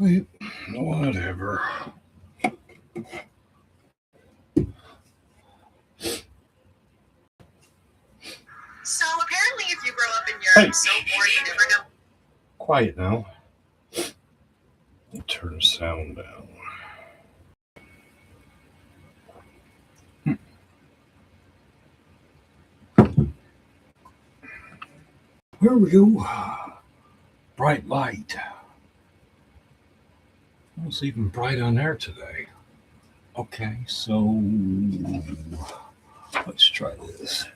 Whatever. So apparently if you grow up in Europe so poor you never know. Quiet now. Turn the sound down. Here we go. Bright light. It's even bright on there today. Okay, so let's try this.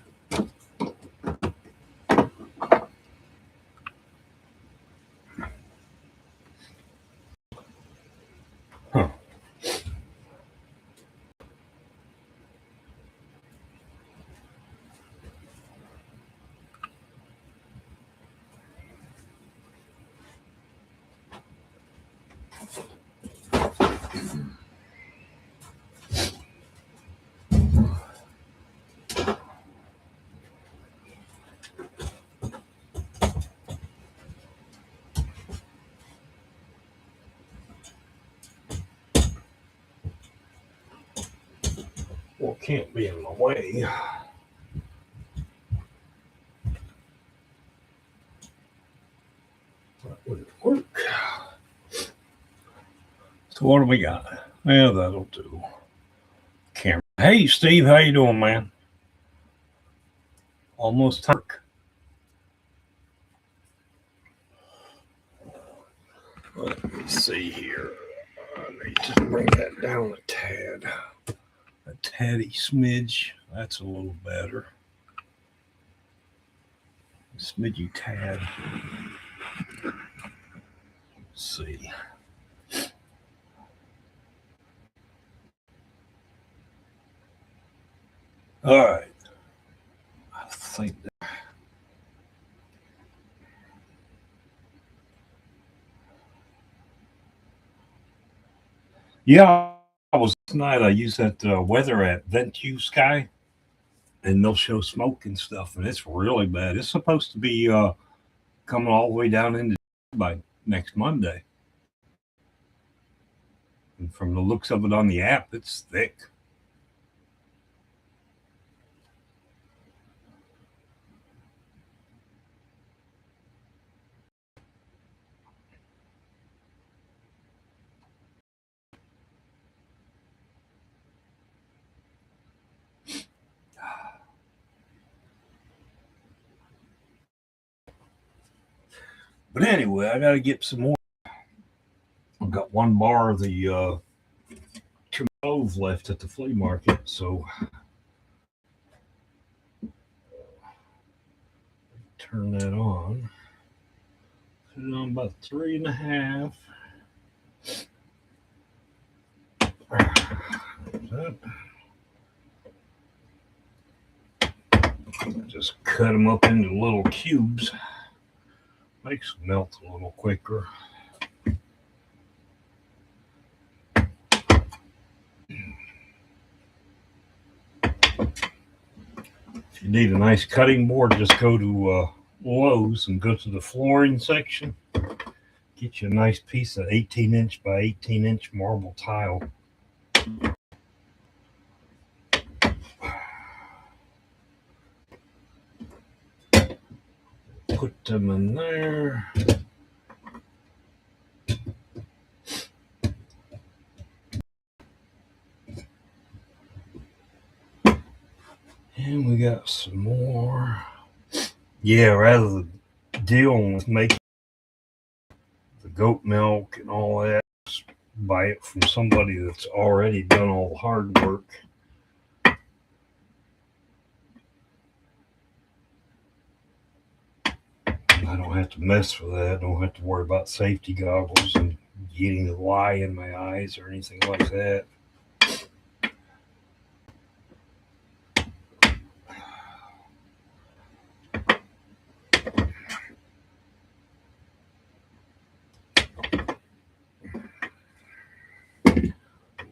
Huh. Well, it can't be in my way. That wouldn't work. So what do we got? Yeah, that'll do. Camera. Hey, Steve, how you doing, man? Almost time. Let me see here. I need to bring that down a tad. A taddy smidge. That's a little better. A smidgy tad. Let's see. All right. I think that. Yeah, I was tonight. I used that weather at Ventu Sky, and they'll show smoke and stuff, and it's really bad. It's supposed to be coming all the way down into by next Monday. And from the looks of it on the app, it's thick. But anyway, I got to get some more. I've got one bar of the clove left at the flea market, so turn that on. Put it on about 3.5. Just cut them up into little cubes. Makes them melt a little quicker. If you need a nice cutting board, just go to Lowe's and go to the flooring section. Get you a nice piece of 18-inch by 18-inch marble tile. Put them in there. And we got some more. Yeah, rather than dealing with making the goat milk and all that, just buy it from somebody that's already done all the hard work. I don't have to mess with that. I don't have to worry about safety goggles and getting the lye in my eyes or anything like that.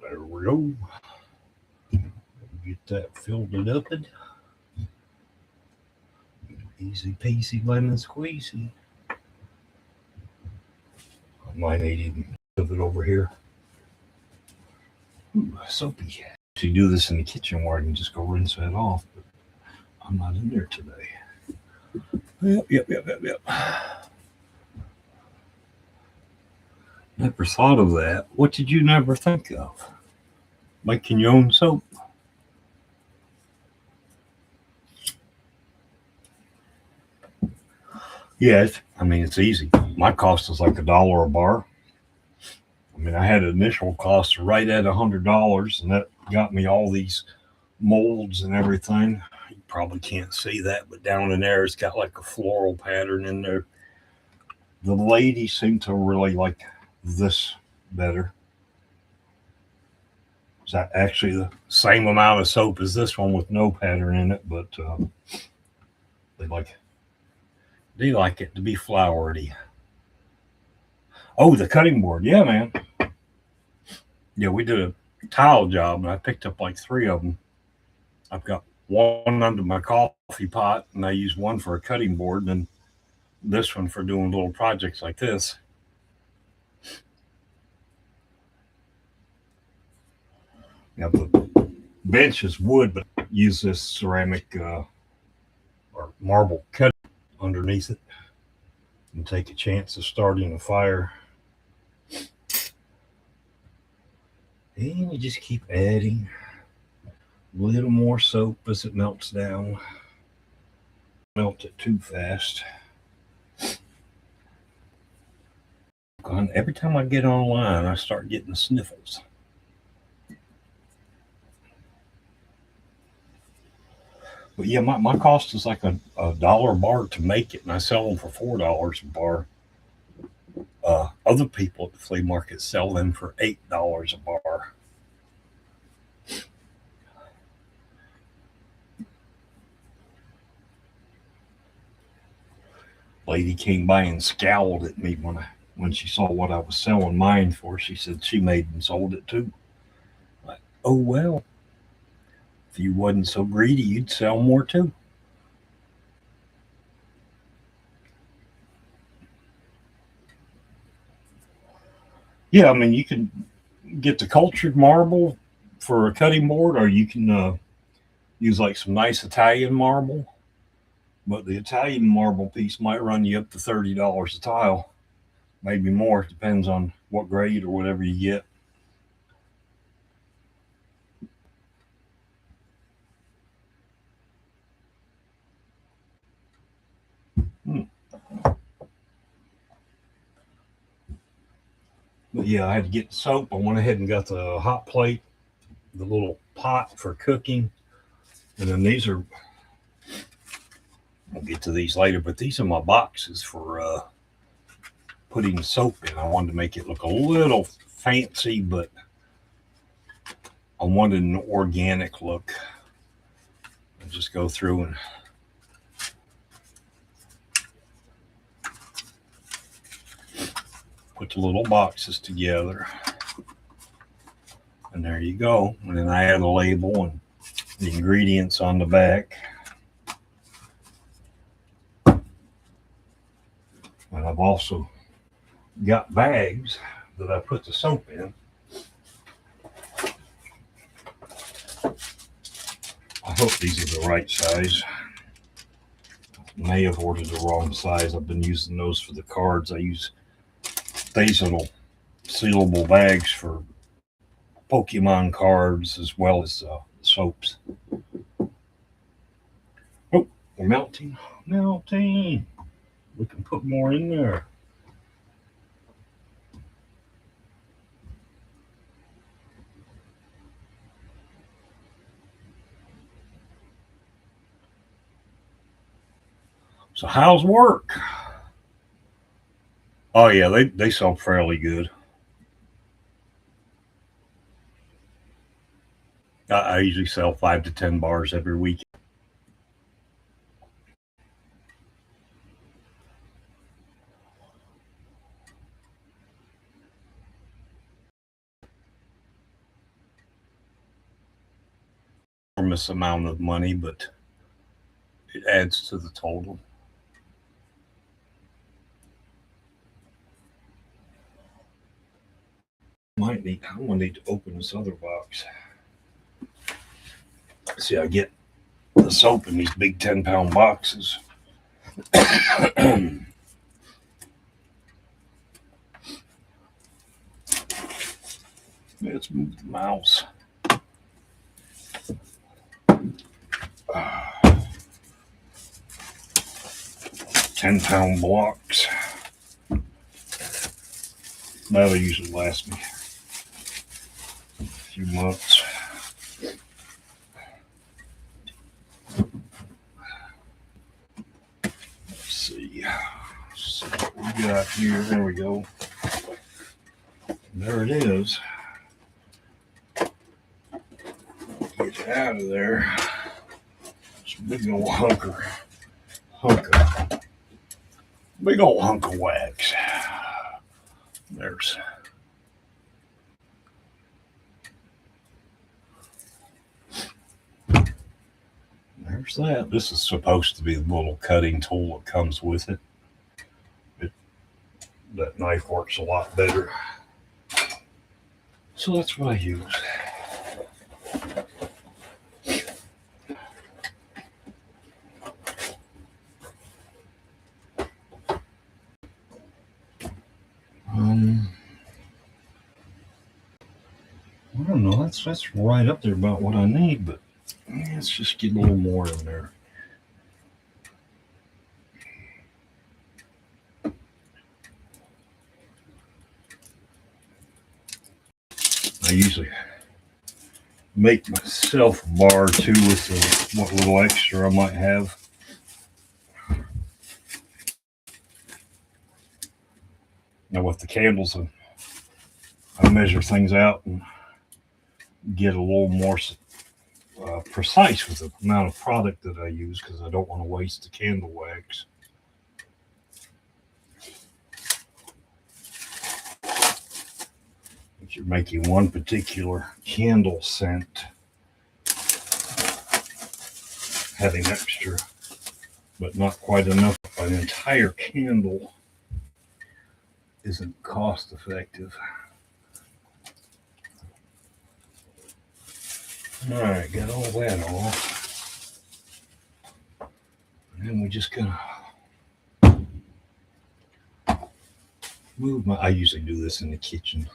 There we go. Get that filled it up. Easy peasy lemon squeezy. I might need even of it over here. Ooh, soapy. So you do this in the kitchen where I can just go rinse that off, but I'm not in there today. Yep. Never thought of that. What did you never think of? Making your own soap? Yeah, it's easy. My cost is like $1 a bar. I mean, I had an initial cost right at $100, and that got me all these molds and everything. You probably can't see that, but down in there, it's got like a floral pattern in there. The lady seemed to really like this better. It's actually the same amount of soap as this one with no pattern in it, but they like it to be flowery. Oh, the cutting board, yeah, man. Yeah, we did a tile job, and I picked up like 3 of them. I've got one under my coffee pot, and I use one for a cutting board, and then this one for doing little projects like this. Now the bench is wood, but I use this ceramic or marble cut underneath it and take a chance of starting a fire. And you just keep adding a little more soap as it melts down. Melt it too fast. And every time I get online, I start getting sniffles. But yeah, my cost is like a dollar a bar to make it, and I sell them for $4 a bar. Other people at the flea market sell them for $8 a bar. Lady came by and scowled at me when she saw what I was selling mine for. She said she made and sold it too. Like, oh well, if you wasn't so greedy, you'd sell more too. Yeah, I mean, you can get the cultured marble for a cutting board, or you can use like some nice Italian marble. But the Italian marble piece might run you up to $30 a tile, maybe more. It depends on what grade or whatever you get. Hmm. But yeah, I had to get the soap. I went ahead and got the hot plate, the little pot for cooking. And then these are, we'll get to these later, but these are my boxes for putting soap in. I wanted to make it look a little fancy, but I wanted an organic look. I'll just go through and put the little boxes together. And there you go. And then I add a label and the ingredients on the back. And I've also got bags that I put the soap in. I hope these are the right size. May have ordered the wrong size. I've been using those for the cards. I use these little sealable bags for Pokemon cards as well as soaps. Oh, we're melting. We can put more in there. So how's work? Oh yeah, they sell fairly good. I usually sell 5 to 10 bars every week. Enormous amount of money, but it adds to the total. I'm gonna need to open this other box. See, I get the soap in these big 10-pound boxes. Let's move the mouse. 10-pound blocks. That'll usually last me a few months. Let's see what we got here. There we go. There it is. Get it out of there. It's a big old big old hunk of wax. There's that. This is supposed to be the little cutting tool that comes with it. That knife works a lot better. So that's what I use. I don't know. That's right up there about what I need, but let's just get a little more in there. I usually make myself a bar too with what little extra I might have. Now with the candles, I measure things out and get a little more precise with the amount of product that I use because I don't want to waste the candle wax. If you're making one particular candle scent, having extra but not quite enough of an entire candle isn't cost effective. Alright, got all that off. And then we just gonna move I usually do this in the kitchen.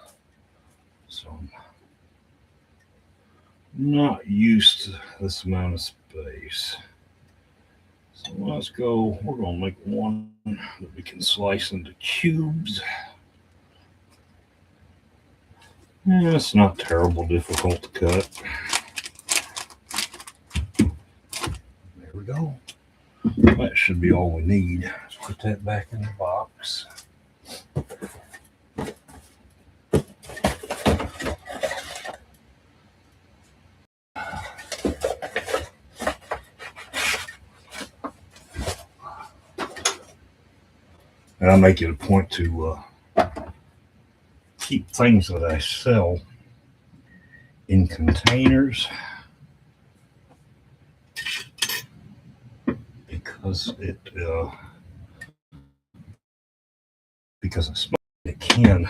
So I'm not used to this amount of space. So let's go, we're gonna make one that we can slice into cubes. Yeah, it's not terrible difficult to cut. There we go. That should be all we need. Let's put that back in the box. And I make it a point to keep things that I sell in containers because it can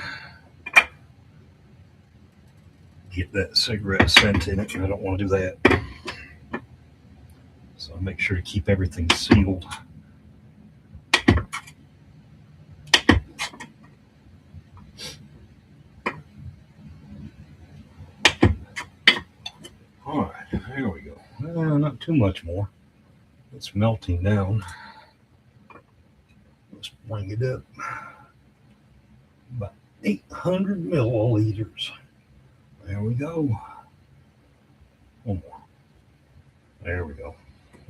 get that cigarette scent in it, and I don't want to do that. So I make sure to keep everything sealed. All right, there we go. Not too much more. It's melting down. Let's bring it up. About 800 milliliters. There we go. One more. There we go.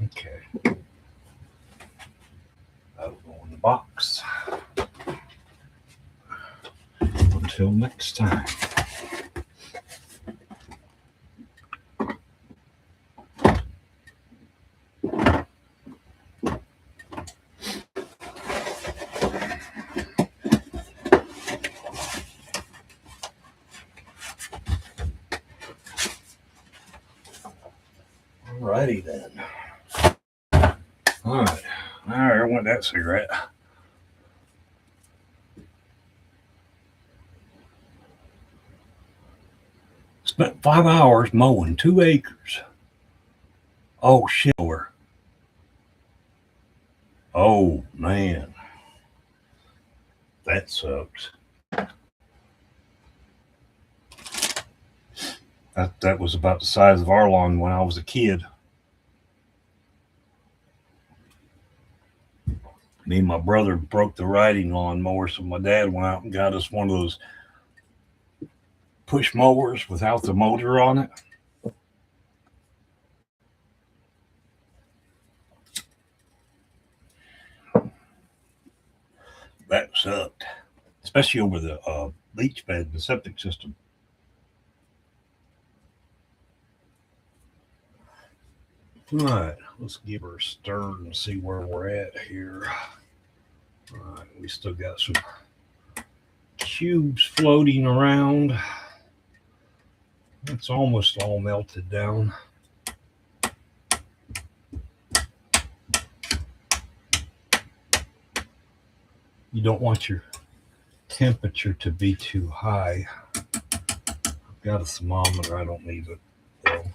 Okay. That'll go in the box. Until next time. Alrighty then. Alright. There went that cigarette. Spent 5 hours mowing 2 acres. Oh shit. Oh man, that sucks. That was about the size of our lawn when I was a kid. Me and my brother broke the riding lawnmower, so my dad went out and got us one of those push mowers without the motor on it. That sucked, especially over the leach pad, the septic system. All right, let's give her a stir and see where we're at here. All right, we still got some cubes floating around. It's almost all melted down. You don't want your temperature to be too high. I've got a thermometer, I don't need it though.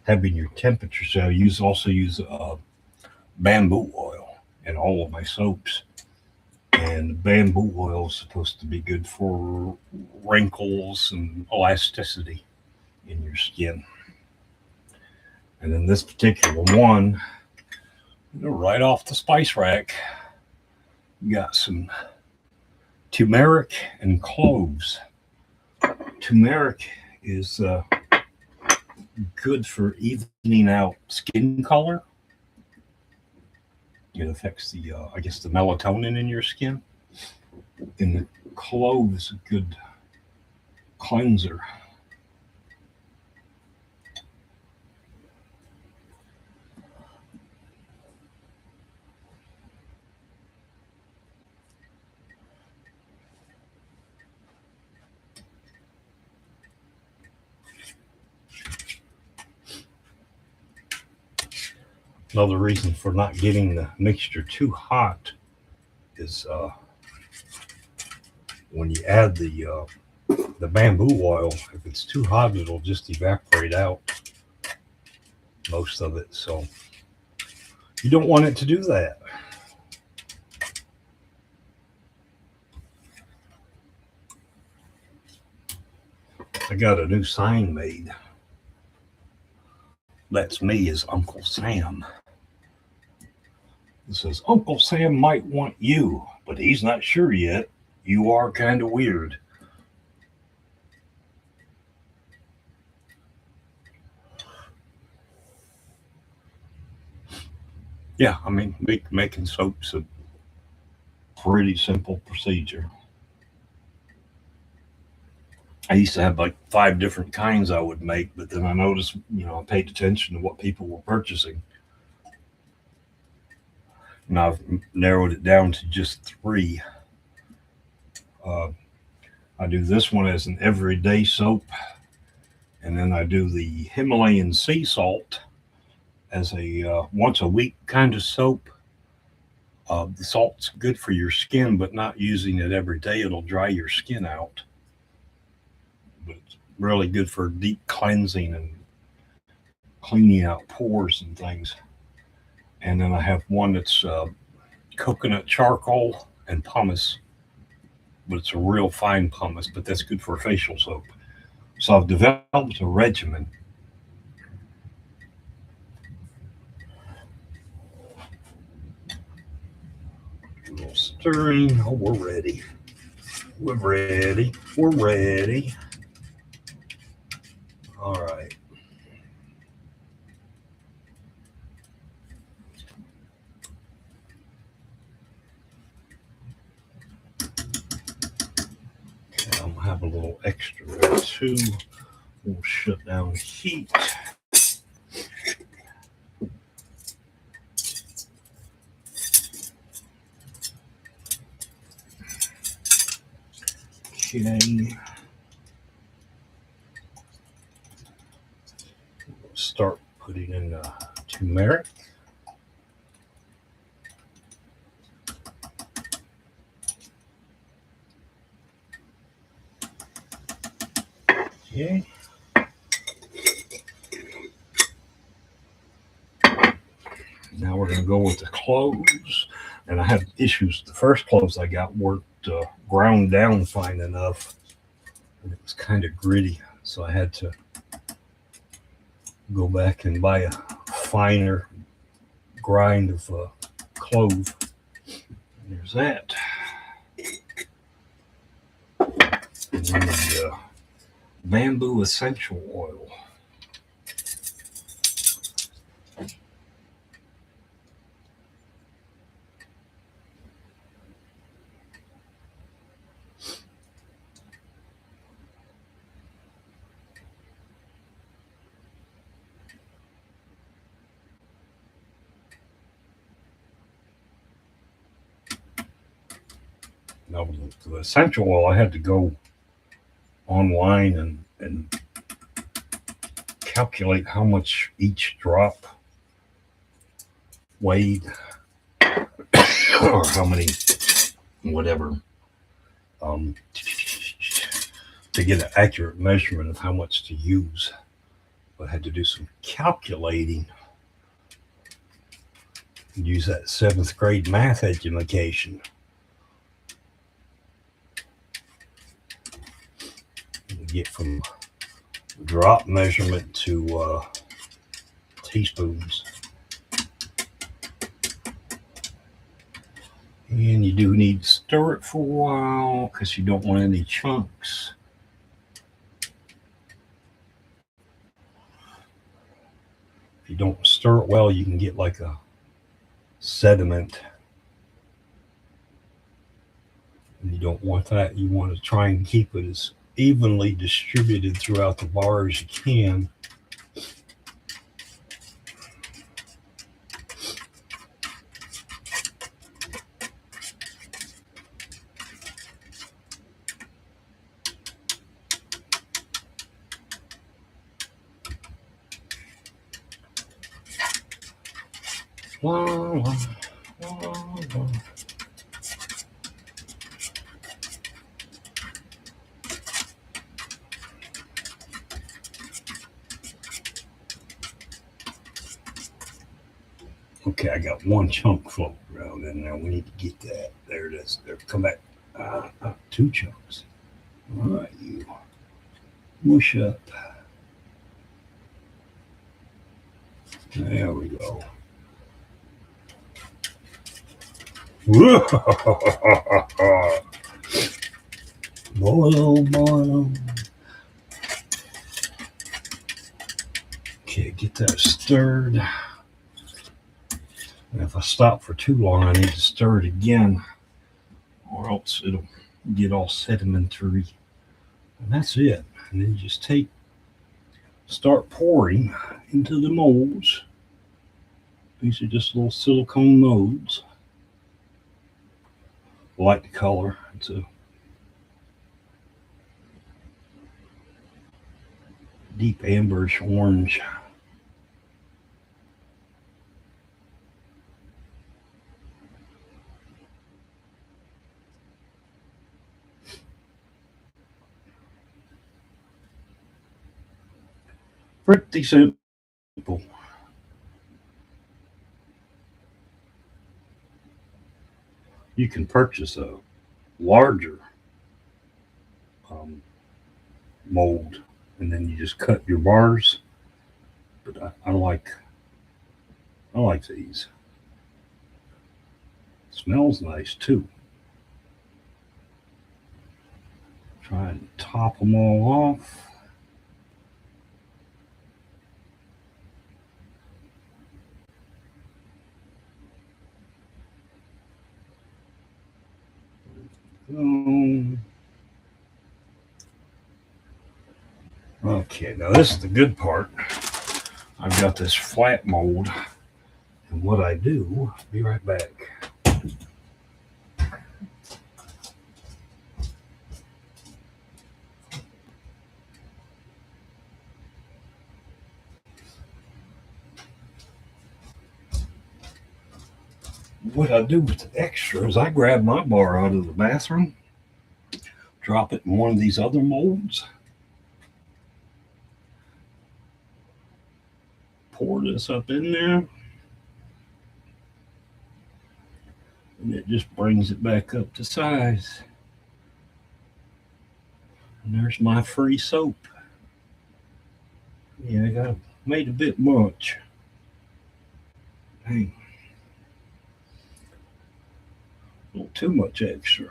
Having your temperature, so I also use bamboo oil in all of my soaps. And bamboo oil is supposed to be good for wrinkles and elasticity in your skin. And then this particular one, right off the spice rack, we got some turmeric and cloves. Turmeric is good for evening out skin color. It affects the melatonin in your skin. And the clove is a good cleanser. Another reason for not getting the mixture too hot is when you add the bamboo oil, if it's too hot, it'll just evaporate out most of it. So you don't want it to do that. I got a new sign made. That's me as Uncle Sam. It says, Uncle Sam might want you, but he's not sure yet. You are kind of weird. Yeah, I mean, making soap's a pretty simple procedure. I used to have like 5 different kinds I would make, but then I noticed, I paid attention to what people were purchasing. And I've narrowed it down to just 3. I do this one as an everyday soap, and then I do the Himalayan sea salt as a once a week kind of soap. The salt's good for your skin, but not using it every day, it'll dry your skin out. But it's really good for deep cleansing and cleaning out pores and things. And then I have one that's coconut charcoal and pumice, but it's a real fine pumice, but that's good for facial soap. So I've developed a regimen. A little stirring. Oh, we're ready. We're ready. We're ready. All right. Okay, I'm gonna have a little extra there too. We'll shut down the heat. Okay. Start putting in the turmeric. Okay. Now we're going to go with the cloves. And I had issues. The first cloves I got weren't ground down fine enough. And it was kind of gritty. So I had to go back and buy a finer grind of clove. There's that. And then the bamboo essential oil. Now, the essential oil, I had to go online and calculate how much each drop weighed or how many, whatever, to get an accurate measurement of how much to use. But I had to do some calculating and use that 7th grade math education. Get from drop measurement to teaspoons. And you do need to stir it for a while because you don't want any chunks. If you don't stir it well, you can get like a sediment. And you don't want that. You want to try and keep it as evenly distributed throughout the bar as you can. Okay, I got one chunk floating around in there. We need to get that. There it is. There, come back. 2 chunks. All right, you mush up. There we go. Boil, boil. Okay, get that stirred. And if I stop for too long, I need to stir it again, or else it'll get all sedimentary. And that's it. And then you just start pouring into the molds. These are just little silicone molds. I like the color. It's a deep amberish orange. Pretty simple. You can purchase a larger mold, and then you just cut your bars. But I like these. Smells nice too. Try and top them all off. Okay, now this is the good part. I've got this flat mold, and what I do, I'll be right back. What I do with the extra is I grab my bar out of the bathroom, drop it in one of these other molds, pour this up in there. And it just brings it back up to size. And there's my free soap. Yeah, I got made a bit much. Dang. A little too much extra.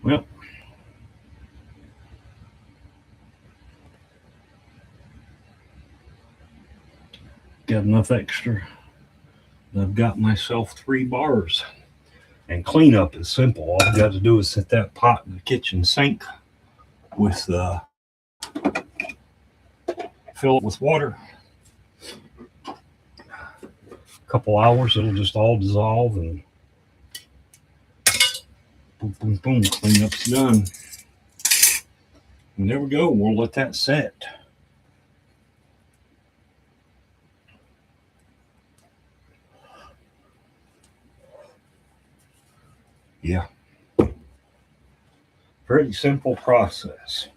Well, got enough extra. I've got myself 3 bars. And cleanup is simple. All I've got to do is set that pot in the kitchen sink with fill it with water. A couple hours, it'll just all dissolve and boom, boom, boom, cleanup's done. And there we go. We'll let that set. Yeah. Pretty simple process.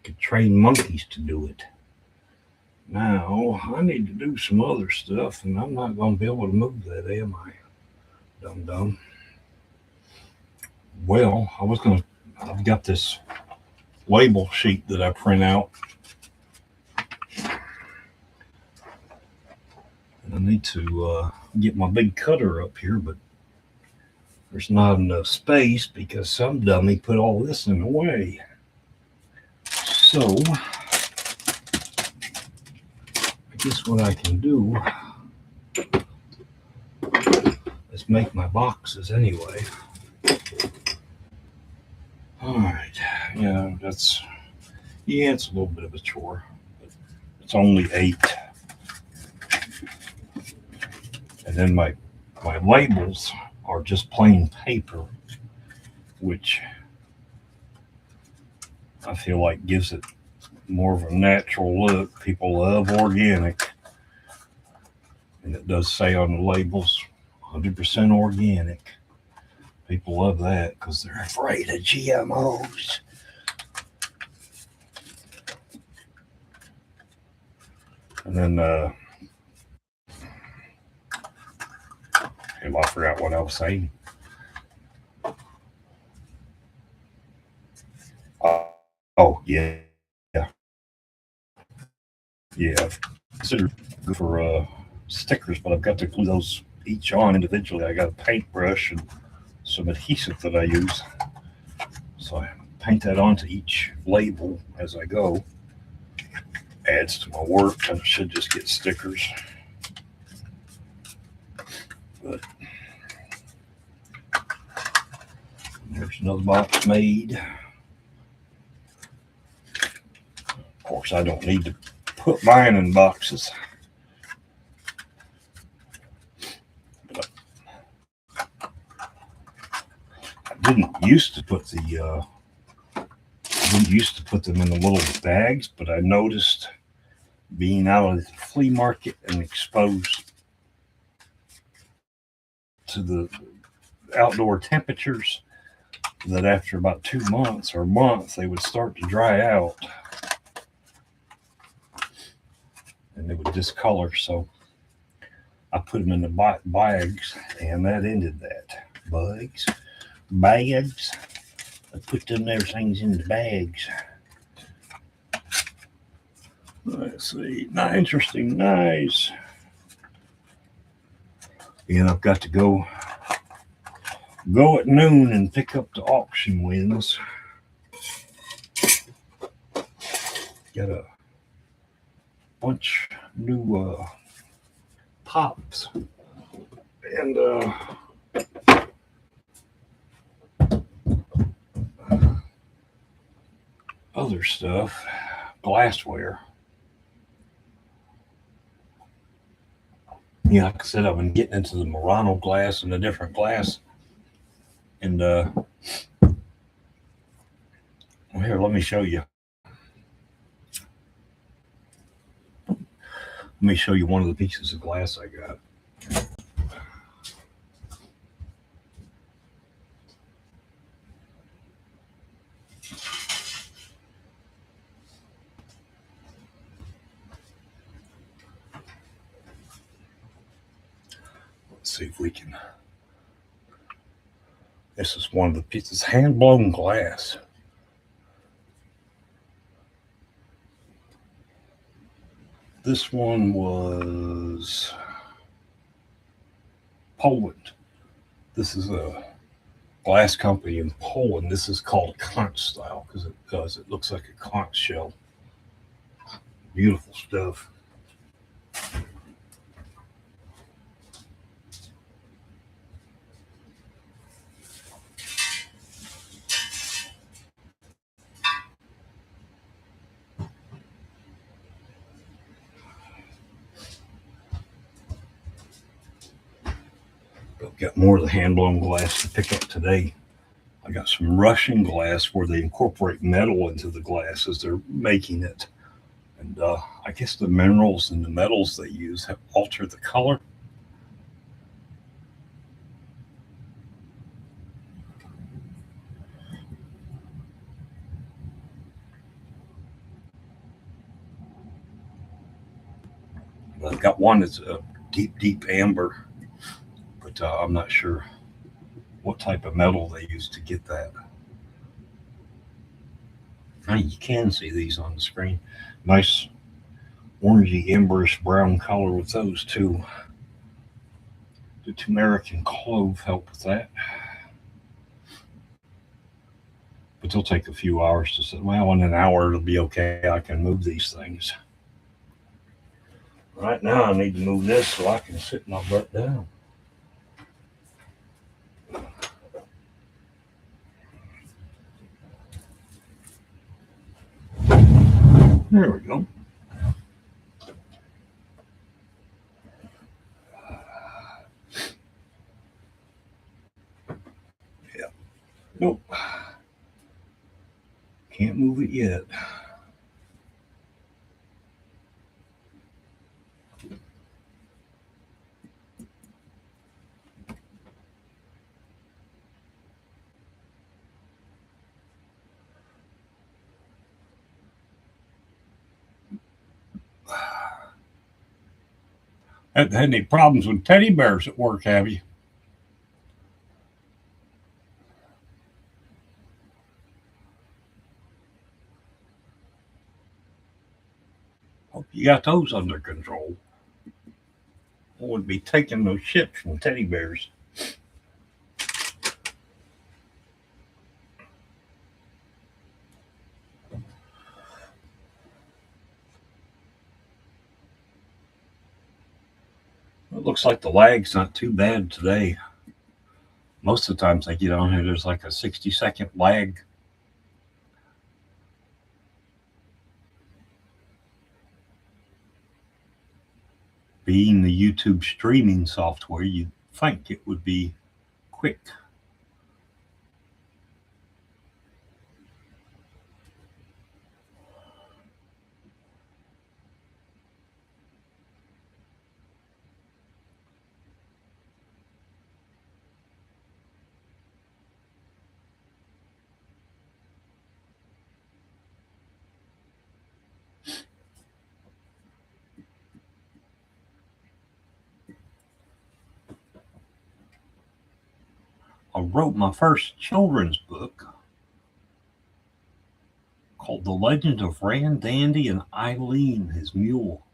Could train monkeys to do it. Now, I need to do some other stuff, and I'm not going to be able to move that, am I? Dum-dum. Well, I've got this label sheet that I print out. And I need to get my big cutter up here, but there's not enough space because some dummy put all this in the way. So, I guess what I can do is make my boxes anyway. All right, yeah, it's a little bit of a chore, but it's only 8. And then my labels are just plain paper, which I feel like gives it more of a natural look. People love organic, and it does say on the labels 100% organic. People love that because they're afraid of GMOs. And then I forgot what I was saying. Oh yeah. Consider good for stickers, but I've got to glue those each on individually. I got a paintbrush and some adhesive that I use, so I paint that onto each label as I go. Adds to my work, and I should just get stickers. But there's another box made. Of course, I don't need to put mine in boxes. But I didn't used to put them in the little bags, but I noticed being out of the flea market and exposed to the outdoor temperatures that after about 2 months or a month, they would start to dry out and they would discolor. So I put them in the bags, and that ended that. Bags. I put them there things in the bags. Let's see. Interesting. Nice. And I've got to go at noon and pick up the auction wins. Got a bunch new pops and other stuff, glassware. Yeah, like I said, I've been getting into the Murano glass and the different glass. And here, let me show you. Let me show you one of the pieces of glass I got. see if we can. This is one of the pieces, hand blown glass. This one was Poland. This is a glass company in Poland. This is called conch style because it does. It looks like a conch shell. Beautiful stuff. I've got more of the hand-blown glass to pick up today. I got some Russian glass where they incorporate metal into the glass as they're making it. And I guess the minerals and the metals they use have altered the color. I've got one that's a deep amber, but I'm not sure what type of metal they use to get that. You can see these on the screen. Nice orangey emberish brown color with those too. The turmeric and clove help with that. But they'll take a few hours to set. Well, in an hour it'll be okay. I can move these things. Right now I need to move this so I can sit my butt down. There we go. Yeah. Nope. Can't move it yet. Haven't had any problems with teddy bears at work, have you? Hope you got those under control. I would be taking those ships from teddy bears. It looks like the lag's not too bad today. Most of the times I get on here, there's like a 60-second lag. Being the YouTube streaming software, you'd think it would be quick. I wrote my first children's book called The Legend of Randandy and Eileen, his mule.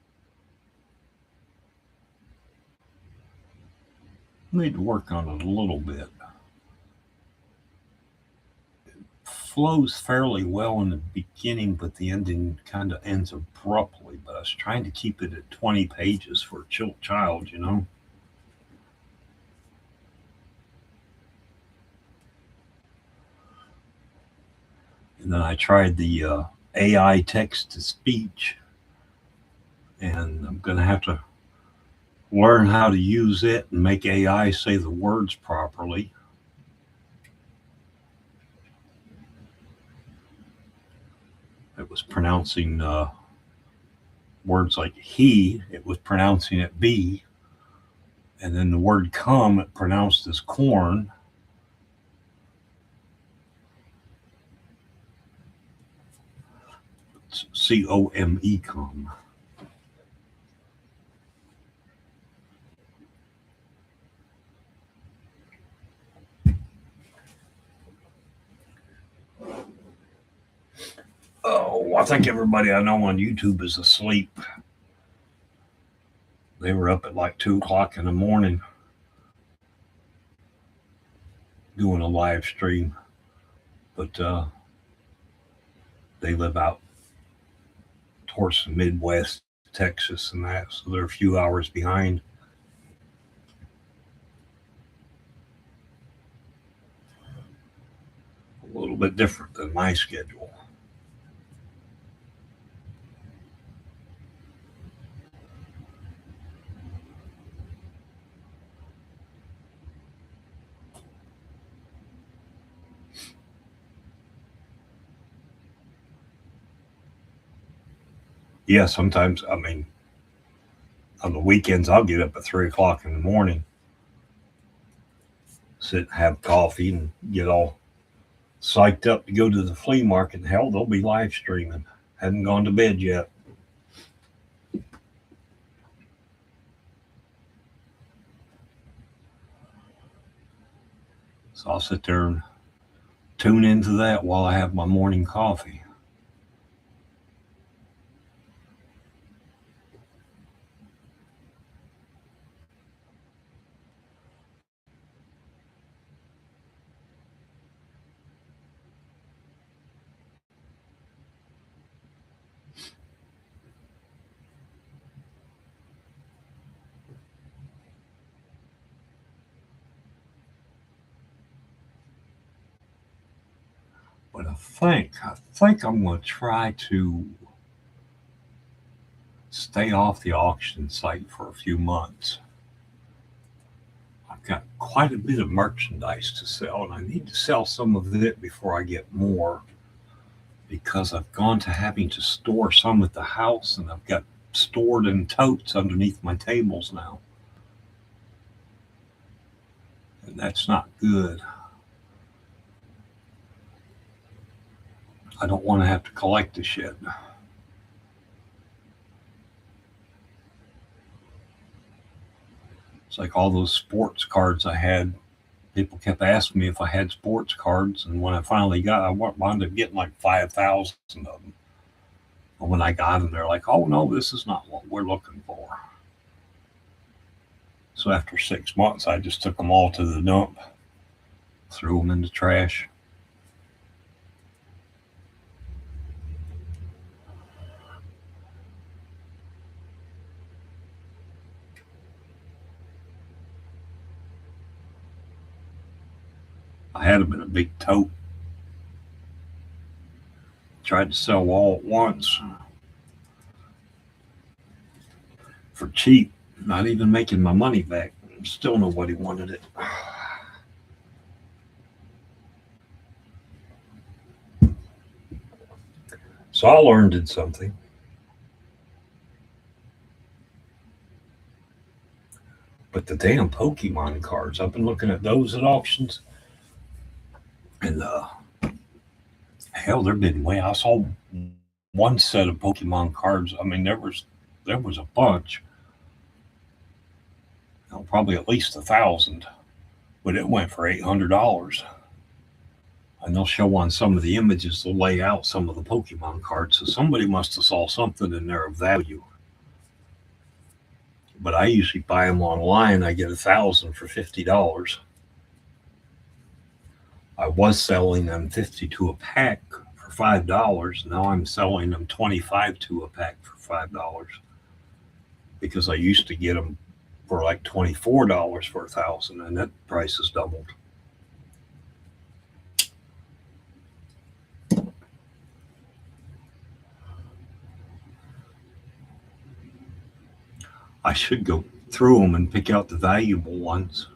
I need to work on it a little bit. It flows fairly well in the beginning, but the ending kind of ends abruptly. But I was trying to keep it at 20 pages for a child, you know. And then I tried the AI text to speech, and I'm going to have to learn how to use it and make AI say the words properly. It was pronouncing words like he, it was pronouncing it be, and then the word come, it pronounced as corn. C-O-M-E, come. I think everybody I know on YouTube is asleep. They were up at like 2 o'clock in the morning doing a live stream, but they live out towards the Midwest, Texas, and that, so they're a few hours behind. A little bit different than my schedule. Yeah, sometimes, I mean, on the weekends, I'll get up at 3 o'clock in the morning, sit and have coffee and get all psyched up to go to the flea market. Hell, they'll be live streaming. Hadn't gone to bed yet. So I'll sit there and tune into that while I have my morning coffee. But I think I'm going to try to stay off the auction site for a few months. I've got quite a bit of merchandise to sell, and I need to sell some of it before I get more, because I've gone to having to store some at the house, and I've got stored in totes underneath my tables now. And that's not good. I don't want to have to collect the shit. It's like all those sports cards I had. People kept asking me if I had sports cards, and when I finally got, I wound up getting like 5,000 of them. And when I got them, they're like, "Oh no, this is not what we're looking for." So after 6 months, I just took them all to the dump, threw them in the trash. I had them in a big tote. Tried to sell all at once for cheap, not even making my money back. Still nobody wanted it. So I learned something. But the damn Pokemon cards, I've been looking at those at auctions, and hell, they're bidding way. I saw one set of Pokemon cards. I mean, there was a bunch, probably at least 1,000, but it went for $800. And they'll show on some of the images, they'll lay out some of the Pokemon cards. So somebody must have saw something in there of value. But I usually buy them online. I get 1,000 for $50. I was selling them 52 a pack for $5. Now I'm selling them 25 to a pack for $5, because I used to get them for like $24 for 1,000, and that price has doubled. I should go through them and pick out the valuable ones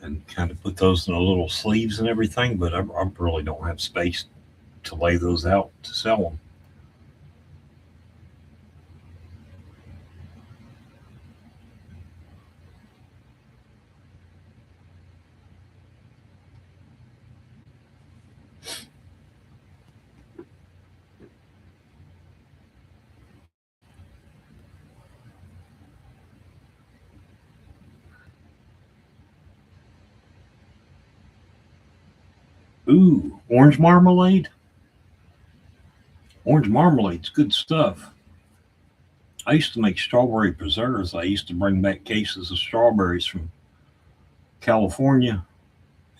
and kind of put those in the little sleeves and everything, but I really don't have space to lay those out to sell them. Ooh, orange marmalade? Orange marmalade's good stuff. I used to make strawberry preserves. I used to bring back cases of strawberries from California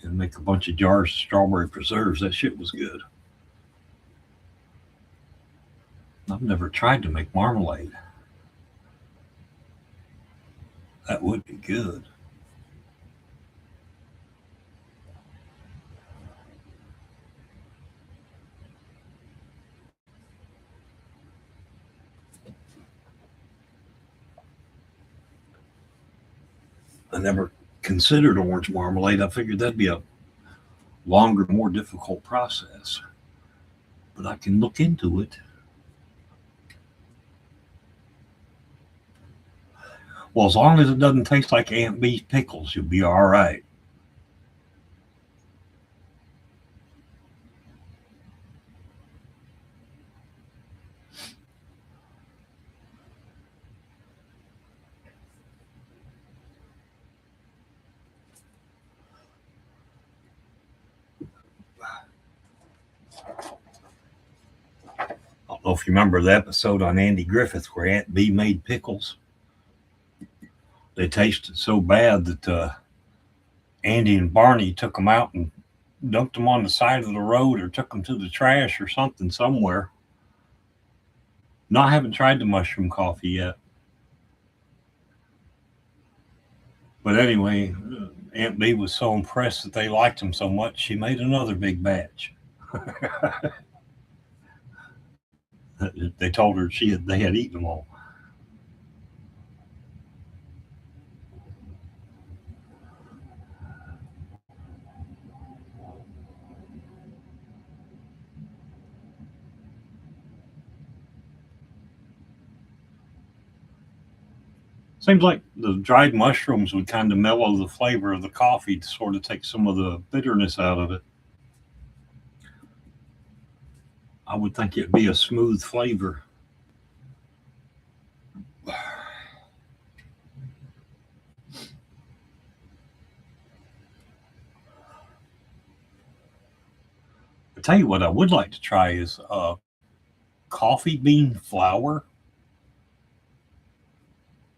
and make a bunch of jars of strawberry preserves. That shit was good. I've never tried to make marmalade. That would be good. I never considered orange marmalade. I figured that'd be a longer, more difficult process. But I can look into it. Well, as long as it doesn't taste like Aunt Bee's pickles, you'll be all right. I don't know if you remember the episode on Andy Griffith where Aunt Bee made pickles. They tasted so bad that Andy and Barney took them out and dumped them on the side of the road or took them to the trash or something somewhere. No, I haven't tried the mushroom coffee yet. But anyway, Aunt Bee was so impressed that they liked them so much, she made another big batch. They told her they had eaten them all. Seems like the dried mushrooms would kind of mellow the flavor of the coffee to sort of take some of the bitterness out of it. I would think it'd be a smooth flavor. I tell you what, I would like to try is coffee bean flour.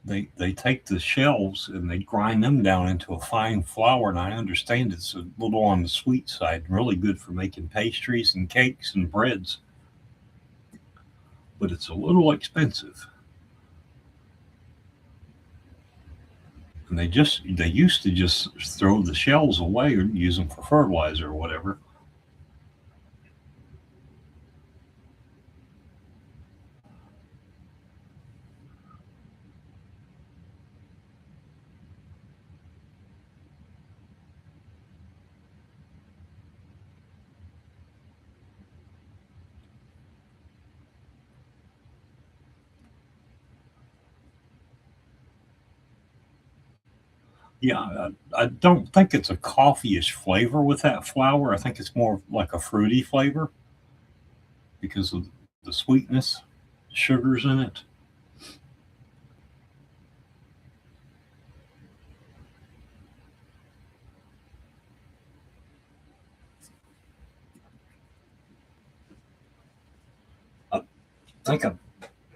They take the shells and they grind them down into a fine flour, and I understand it's a little on the sweet side, really good for making pastries and cakes and breads. But it's a little expensive. And they used to just throw the shells away or use them for fertilizer or whatever. Yeah, I don't think it's a coffee-ish flavor with that flour. I think it's more like a fruity flavor because of the sweetness, sugars in it. I think I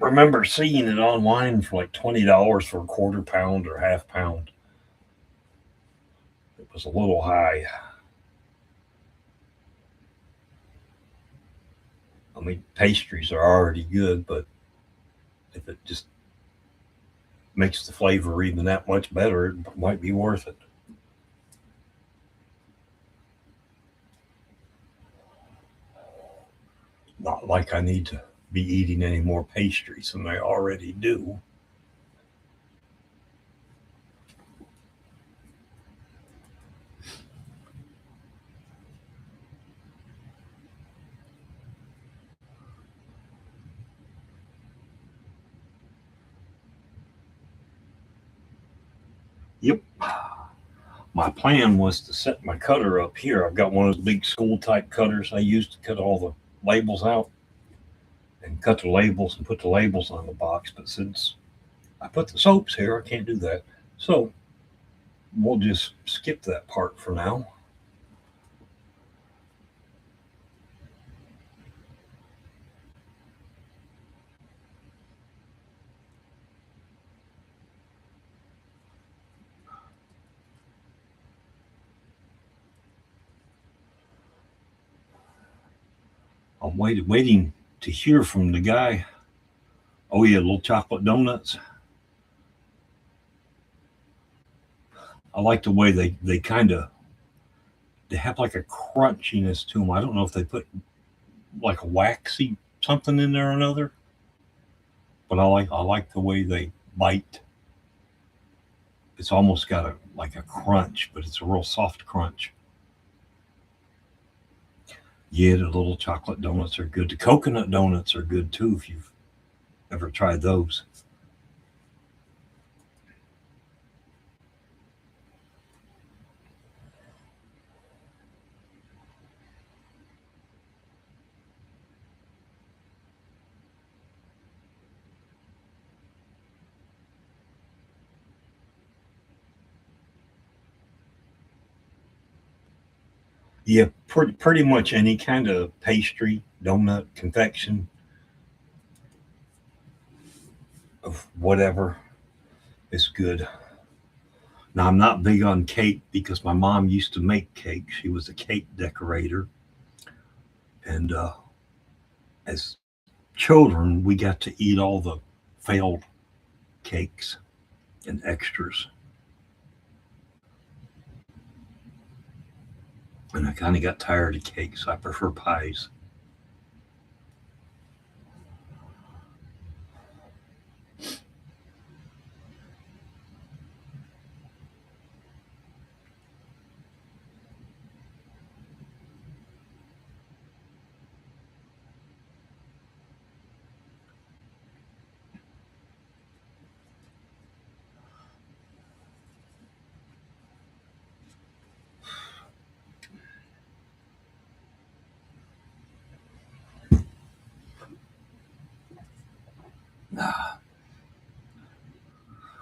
remember seeing it online for like $20 for a quarter pound or half pound. It was a little high. I mean, pastries are already good, but if it just makes the flavor even that much better, it might be worth it. Not like I need to be eating any more pastries than I already do. Yep. My plan was to set my cutter up here. I've got one of those big school type cutters I use to cut all the labels out and cut the labels and put the labels on the box. But since I put the soaps here, I can't do that. So we'll just skip that part for now. I'm waiting to hear from the guy. Oh yeah, little chocolate donuts. I like the way they kind of they have like a crunchiness to them. I don't know if they put like a waxy something in there or another, but I like the way they bite. It's almost got a like a crunch, but it's a real soft crunch. Yeah, the little chocolate donuts are good. The coconut donuts are good too if you've ever tried those. Yeah, pretty much any kind of pastry, donut, confection of whatever is good. Now I'm not big on cake because my mom used to make cake. She was a cake decorator, and as children, we got to eat all the failed cakes and extras, and I kind of got tired of cakes. I prefer pies.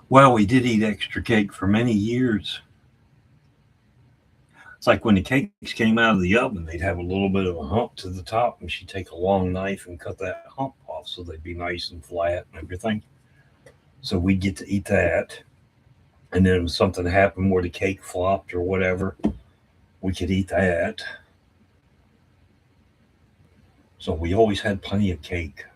Well, we did eat extra cake for many years. It's like when the cakes came out of the oven, they'd have a little bit of a hump to the top, and she'd take a long knife and cut that hump off so they'd be nice and flat and everything. So we'd get to eat that. And then if something happened where the cake flopped or whatever, we could eat that. So we always had plenty of cake.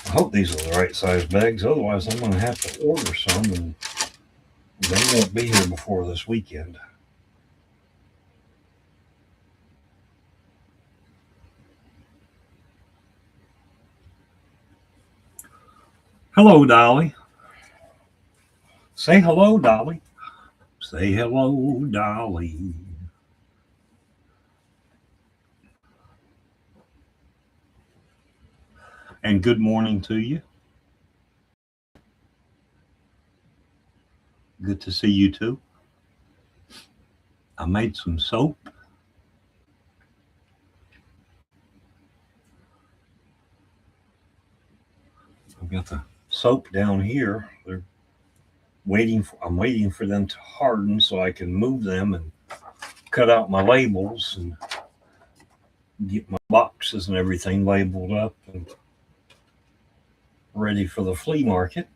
I hope these are the right size bags. Otherwise, I'm going to have to order some, and they won't be here before this weekend. Hello, Dolly. Say hello, Dolly. Say hello, Dolly. And good morning to you. Good to see you too. I made some soap. I've got the soap down here. I'm waiting for them to harden so I can move them and cut out my labels and get my boxes and everything labeled up and ready for the flea market.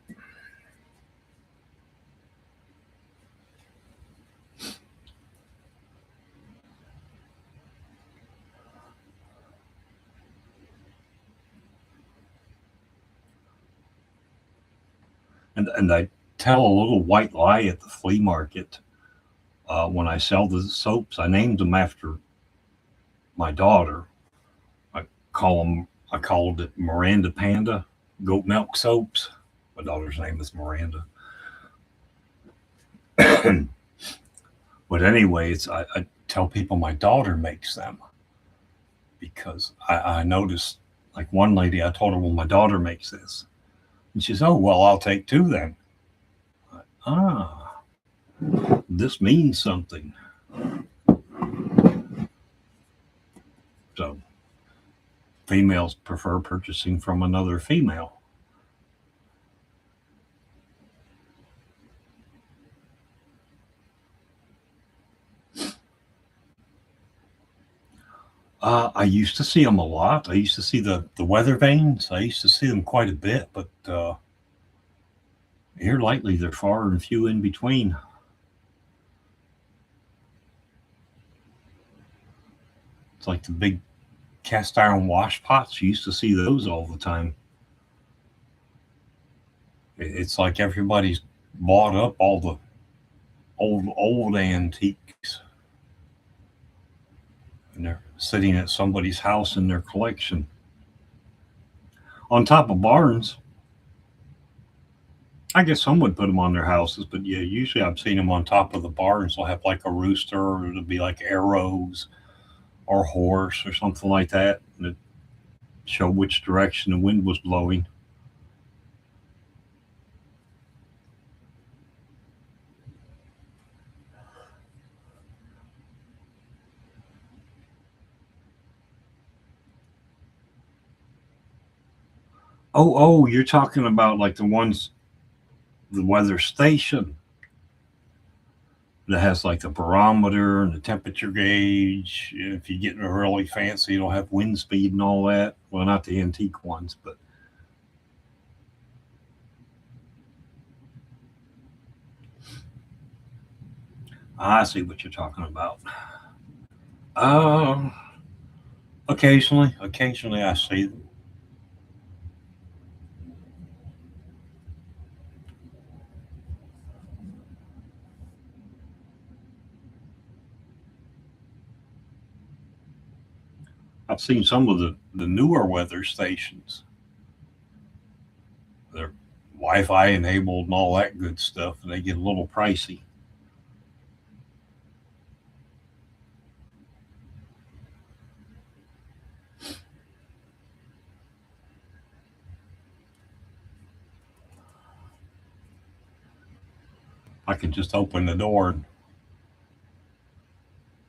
And I tell a little white lie at the flea market when I sell the soaps. I named them after my daughter. I called it Miranda Panda goat milk soaps. My daughter's name is Miranda. But anyway, I tell people my daughter makes them because I noticed, like one lady, I told her, well, my daughter makes this. And she says, oh, well, I'll take two then. Ah, this means something. So females prefer purchasing from another female. I used to see them a lot. I used to see the weather vanes. I used to see them quite a bit, but here lately they're far and few in between. It's like the big cast iron wash pots. You used to see those all the time. It's like everybody's bought up all the old antiques, and they're sitting at somebody's house in their collection. On top of barns, I guess some would put them on their houses, but yeah, usually I've seen them on top of the barns. They'll have like a rooster, or it'll be like arrows or horse or something like that that show which direction the wind was blowing. Oh, you're talking about like the ones, the weather station that has like the barometer and the temperature gauge. If you get really fancy, it'll have wind speed and all that. Well, not the antique ones, but I see what you're talking about. Um, occasionally I see them. I've seen some of the newer weather stations. They're Wi-Fi enabled and all that good stuff, and they get a little pricey. I can just open the door and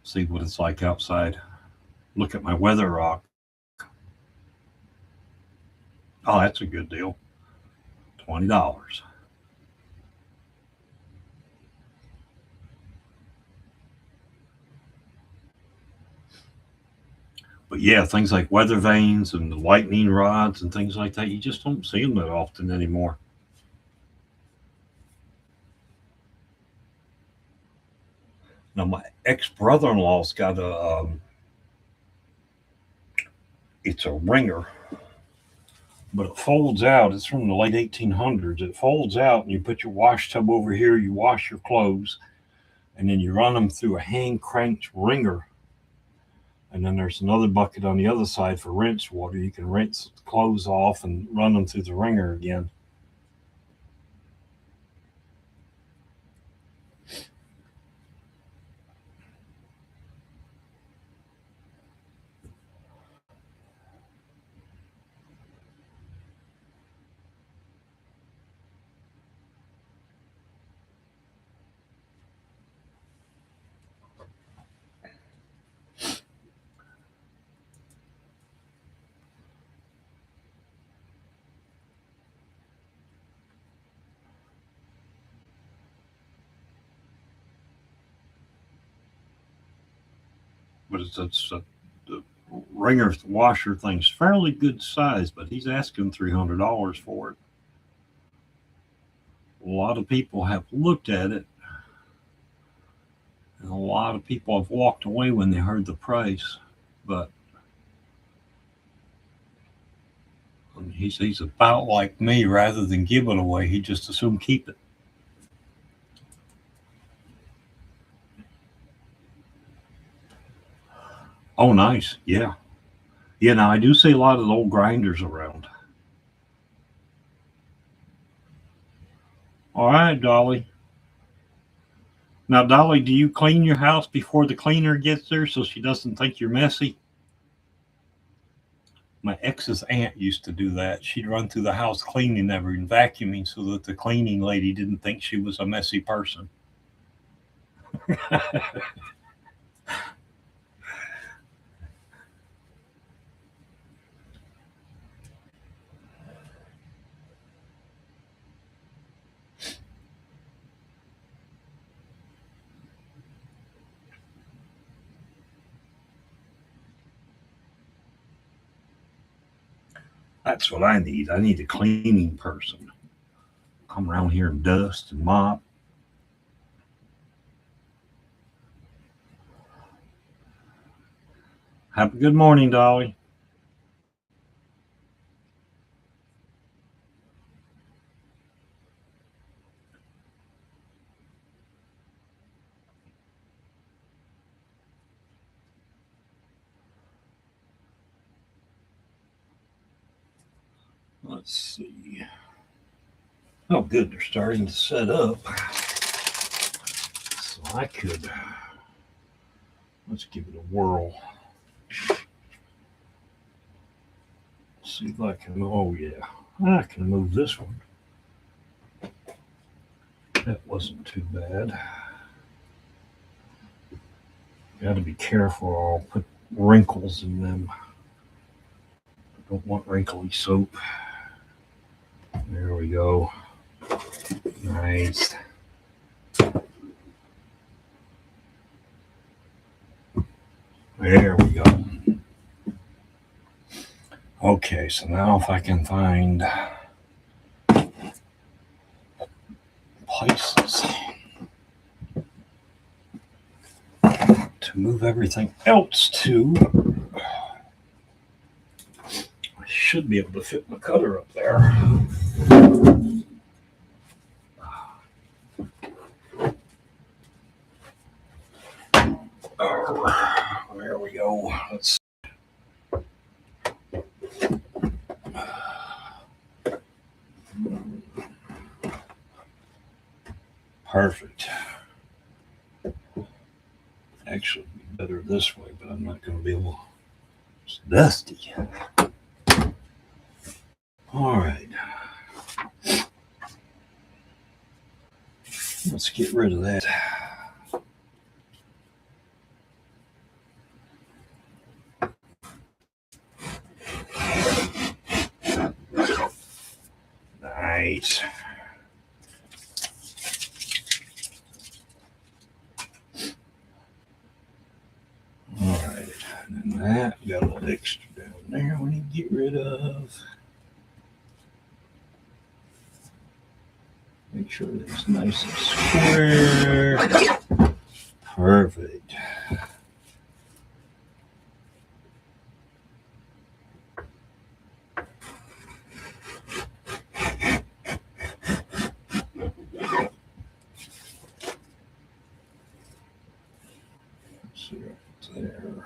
see what it's like outside. Look at my weather rock. Oh, that's a good deal. $20. But yeah, things like weather vanes and the lightning rods and things like that, you just don't see them that often anymore. Now, my ex brother in law's got it's a ringer, but it folds out. It's from the late 1800s. It folds out, and you put your wash tub over here, you wash your clothes, and then you run them through a hand cranked ringer. And then there's another bucket on the other side for rinse water. You can rinse the clothes off and run them through the ringer again. But it's the ringer washer thing's fairly good size, but he's asking $300 for it. A lot of people have looked at it, and a lot of people have walked away when they heard the price. But he's about like me. Rather than give it away, he just assumed keep it. Oh, nice. Yeah. Yeah, now I do see a lot of old grinders around. All right, Dolly. Now, Dolly, do you clean your house before the cleaner gets there so she doesn't think you're messy? My ex's aunt used to do that. She'd run through the house cleaning every and vacuuming so that the cleaning lady didn't think she was a messy person. That's what I need. I need a cleaning person. Come around here and dust and mop. Have a good morning, Dolly. Let's see. Oh, good. They're starting to set up. So I could. Let's give it a whirl. See if I can. Oh, yeah. I can move this one. That wasn't too bad. Got to be careful. I'll put wrinkles in them. I don't want wrinkly soap. There we go. Nice. There we go. Okay, so now if I can find places to move everything else to, I should be able to fit my cutter up there. There we go. Let's. Perfect. Actually, it'd be better this way, but I'm not going to be able. It's dusty. All right. Let's get rid of that. Nice. All right. And then that, got a little extra down there we need to get rid of. Make sure it's nice and square. Perfect. Let's see right there.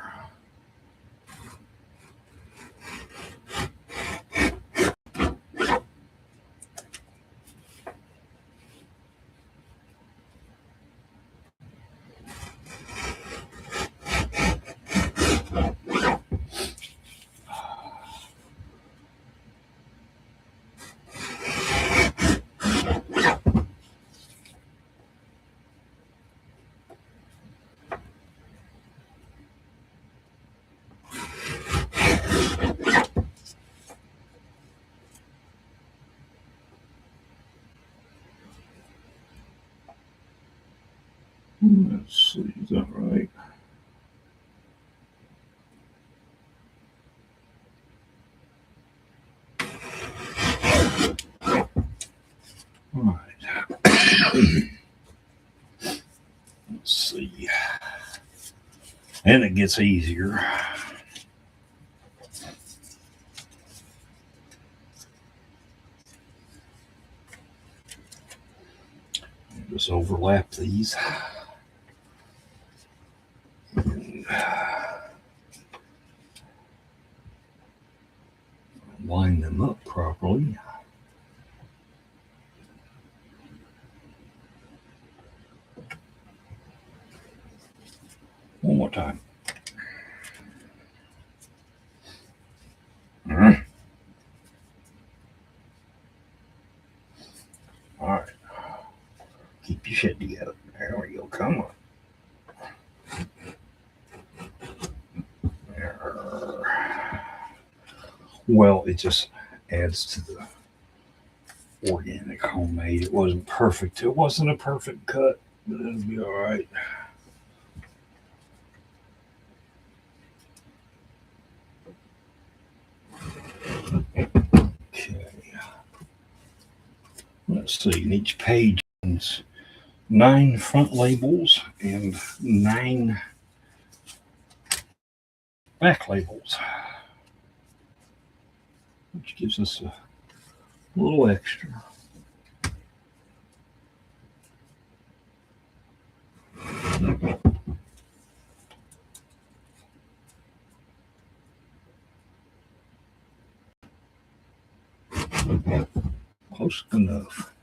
Let's see, is that right? All right. Let's see. And it gets easier. Just overlap these. And line them up properly. One more time. All right. Keep your shit together. There we go. Come on. There. Well, it just adds to the organic homemade. It wasn't perfect. It wasn't a perfect cut, but it'll be all right. Let's see, in each page is 9 front labels and 9 back labels, which gives us a little extra. Close enough.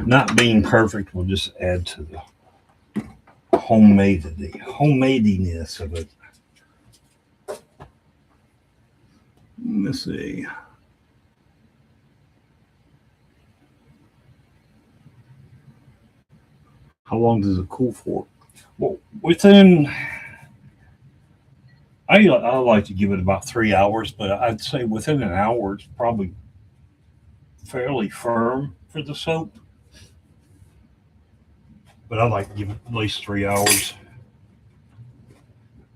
Not being perfect will just add to the homemadiness of it. Let's see. How long does it cool for? Well, within, I like to give it about 3 hours, but I'd say within an hour it's probably fairly firm for the soap. But I like to give it at least 3 hours,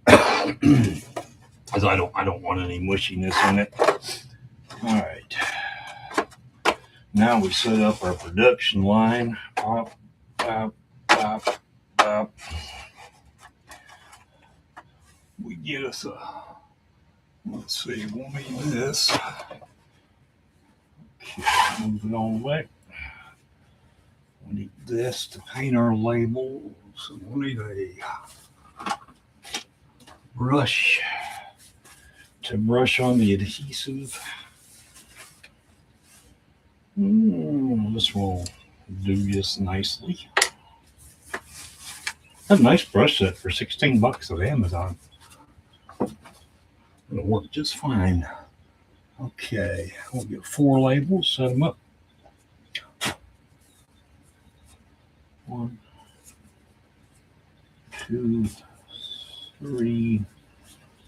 because I don't want any mushiness in it. All right. Now we set up our production line. Pop, pop, pop, pop. We get us a, let's see, we'll need this. Okay, move it on back. We need this to paint our labels. We need a brush to brush on the adhesive. This will do just nicely. That's a nice brush set for $16 at Amazon. It'll work just fine. Okay, we'll get 4 labels, set them up. 1, 2, 3,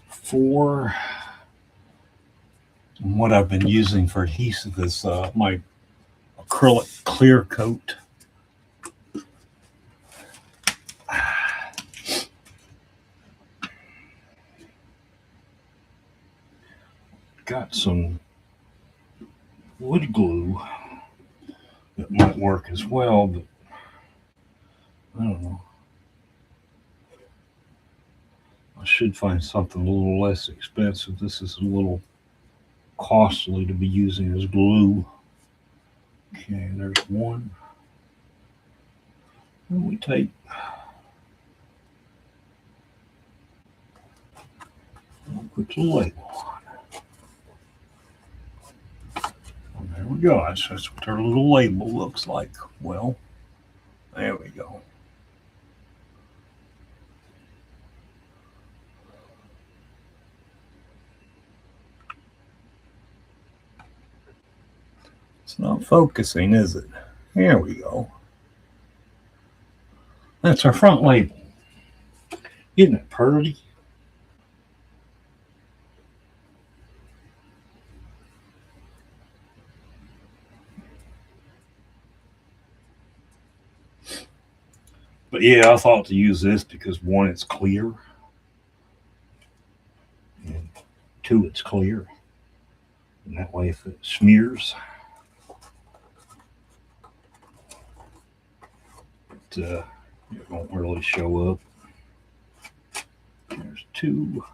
4. And what I've been using for adhesive is my acrylic clear coat. Got some wood glue that might work as well, but I don't know. I should find something a little less expensive. This is a little costly to be using as glue. Okay, there's one. And we take a quick little label on. And there we go. That's what our little label looks like. Well, there we go. It's not focusing, is it? There we go. That's our front label. Isn't it pretty? But yeah, I thought to use this because 1, it's clear. And 2, it's clear. And that way if it smears, it won't really show up. There's 2.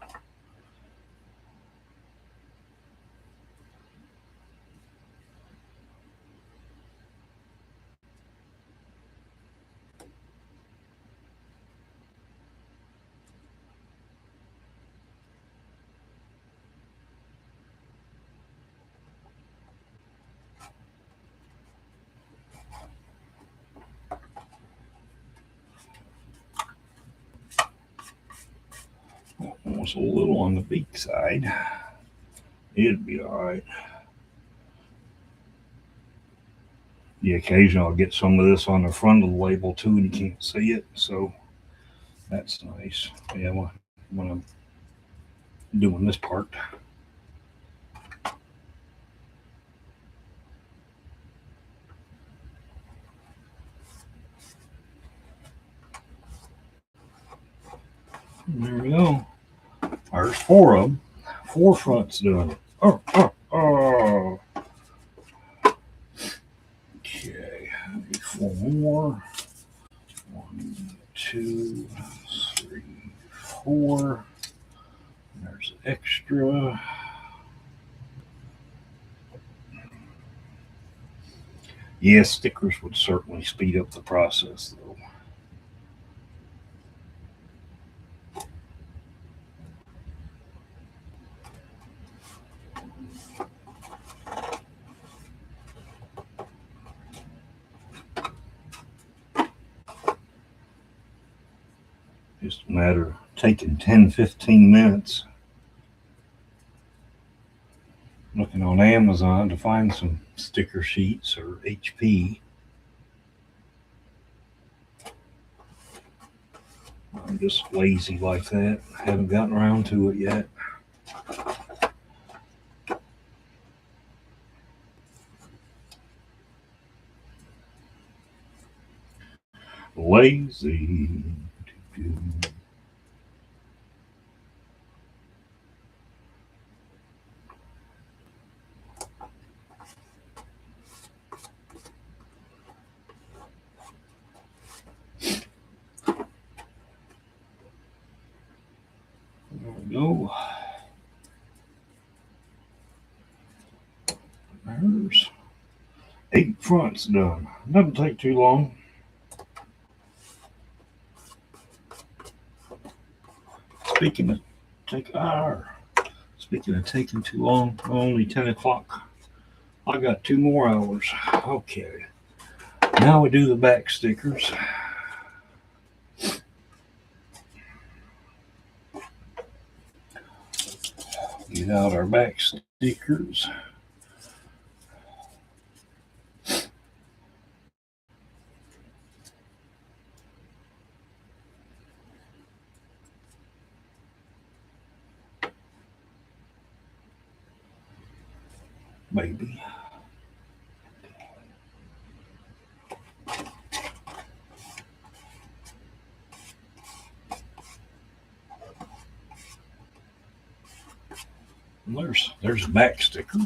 Almost a little on the beak side. It'd be all right. The occasion I'll get some of this on the front of the label too, and you can't see it, so that's nice. Yeah, when I'm doing this part. There we go. First 4 of them. 4 fronts done. Oh. Okay, need 4 more. 1, 2, 3, 4. There's an extra. Yes, stickers would certainly speed up the process, though. Just a matter of taking 10-15 minutes looking on Amazon to find some sticker sheets or HP. I'm just lazy like that. Haven't gotten around to it yet. Lazy. There we go. There's 8 fronts done. Doesn't take too long. Speaking of taking too long, only 10 o'clock. I got 2 more hours. Okay. Now we do the back stickers. Get out our back stickers. Maybe. There's a back sticker.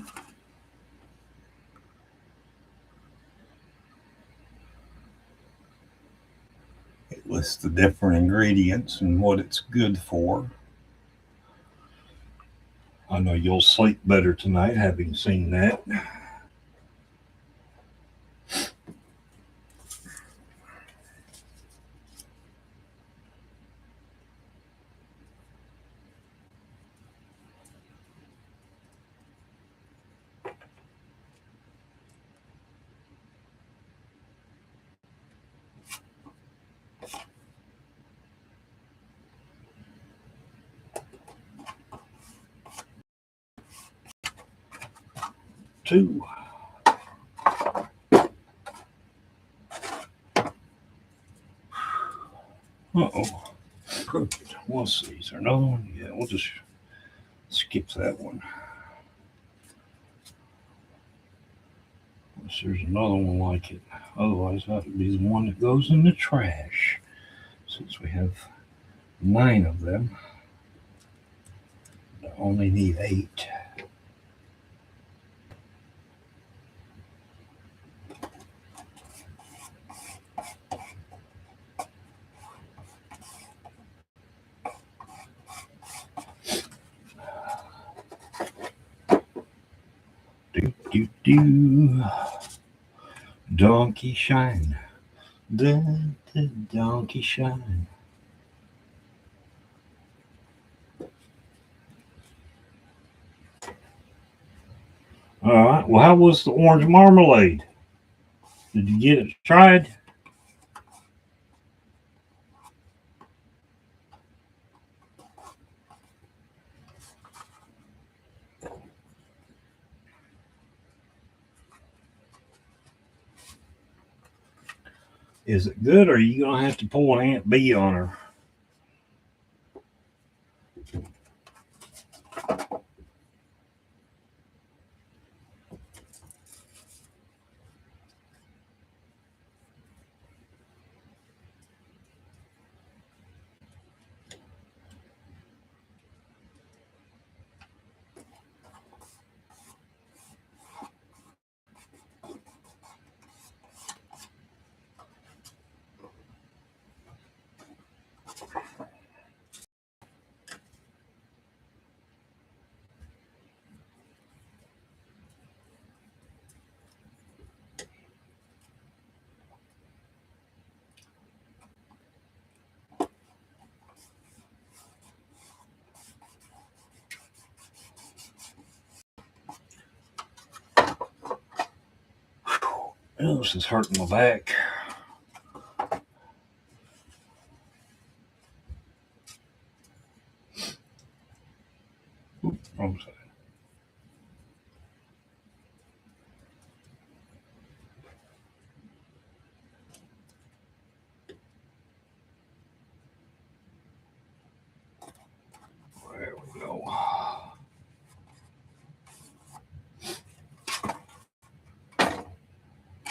It lists the different ingredients and what it's good for. I know you'll sleep better tonight having seen that. Two. Uh-oh. Crooked. We'll see. Is there another one? Yeah, we'll just skip that one. Unless there's another one like it. Otherwise, that would be the one that goes in the trash. Since we have 9 of them, I only need 8. Donkey shine. The donkey shine. All right. Well, how was the orange marmalade? Did you get it tried? Is it good, or are you going to have to pull an Aunt B on her? Oh, this is hurting my back. Oop, wrong side. There we go.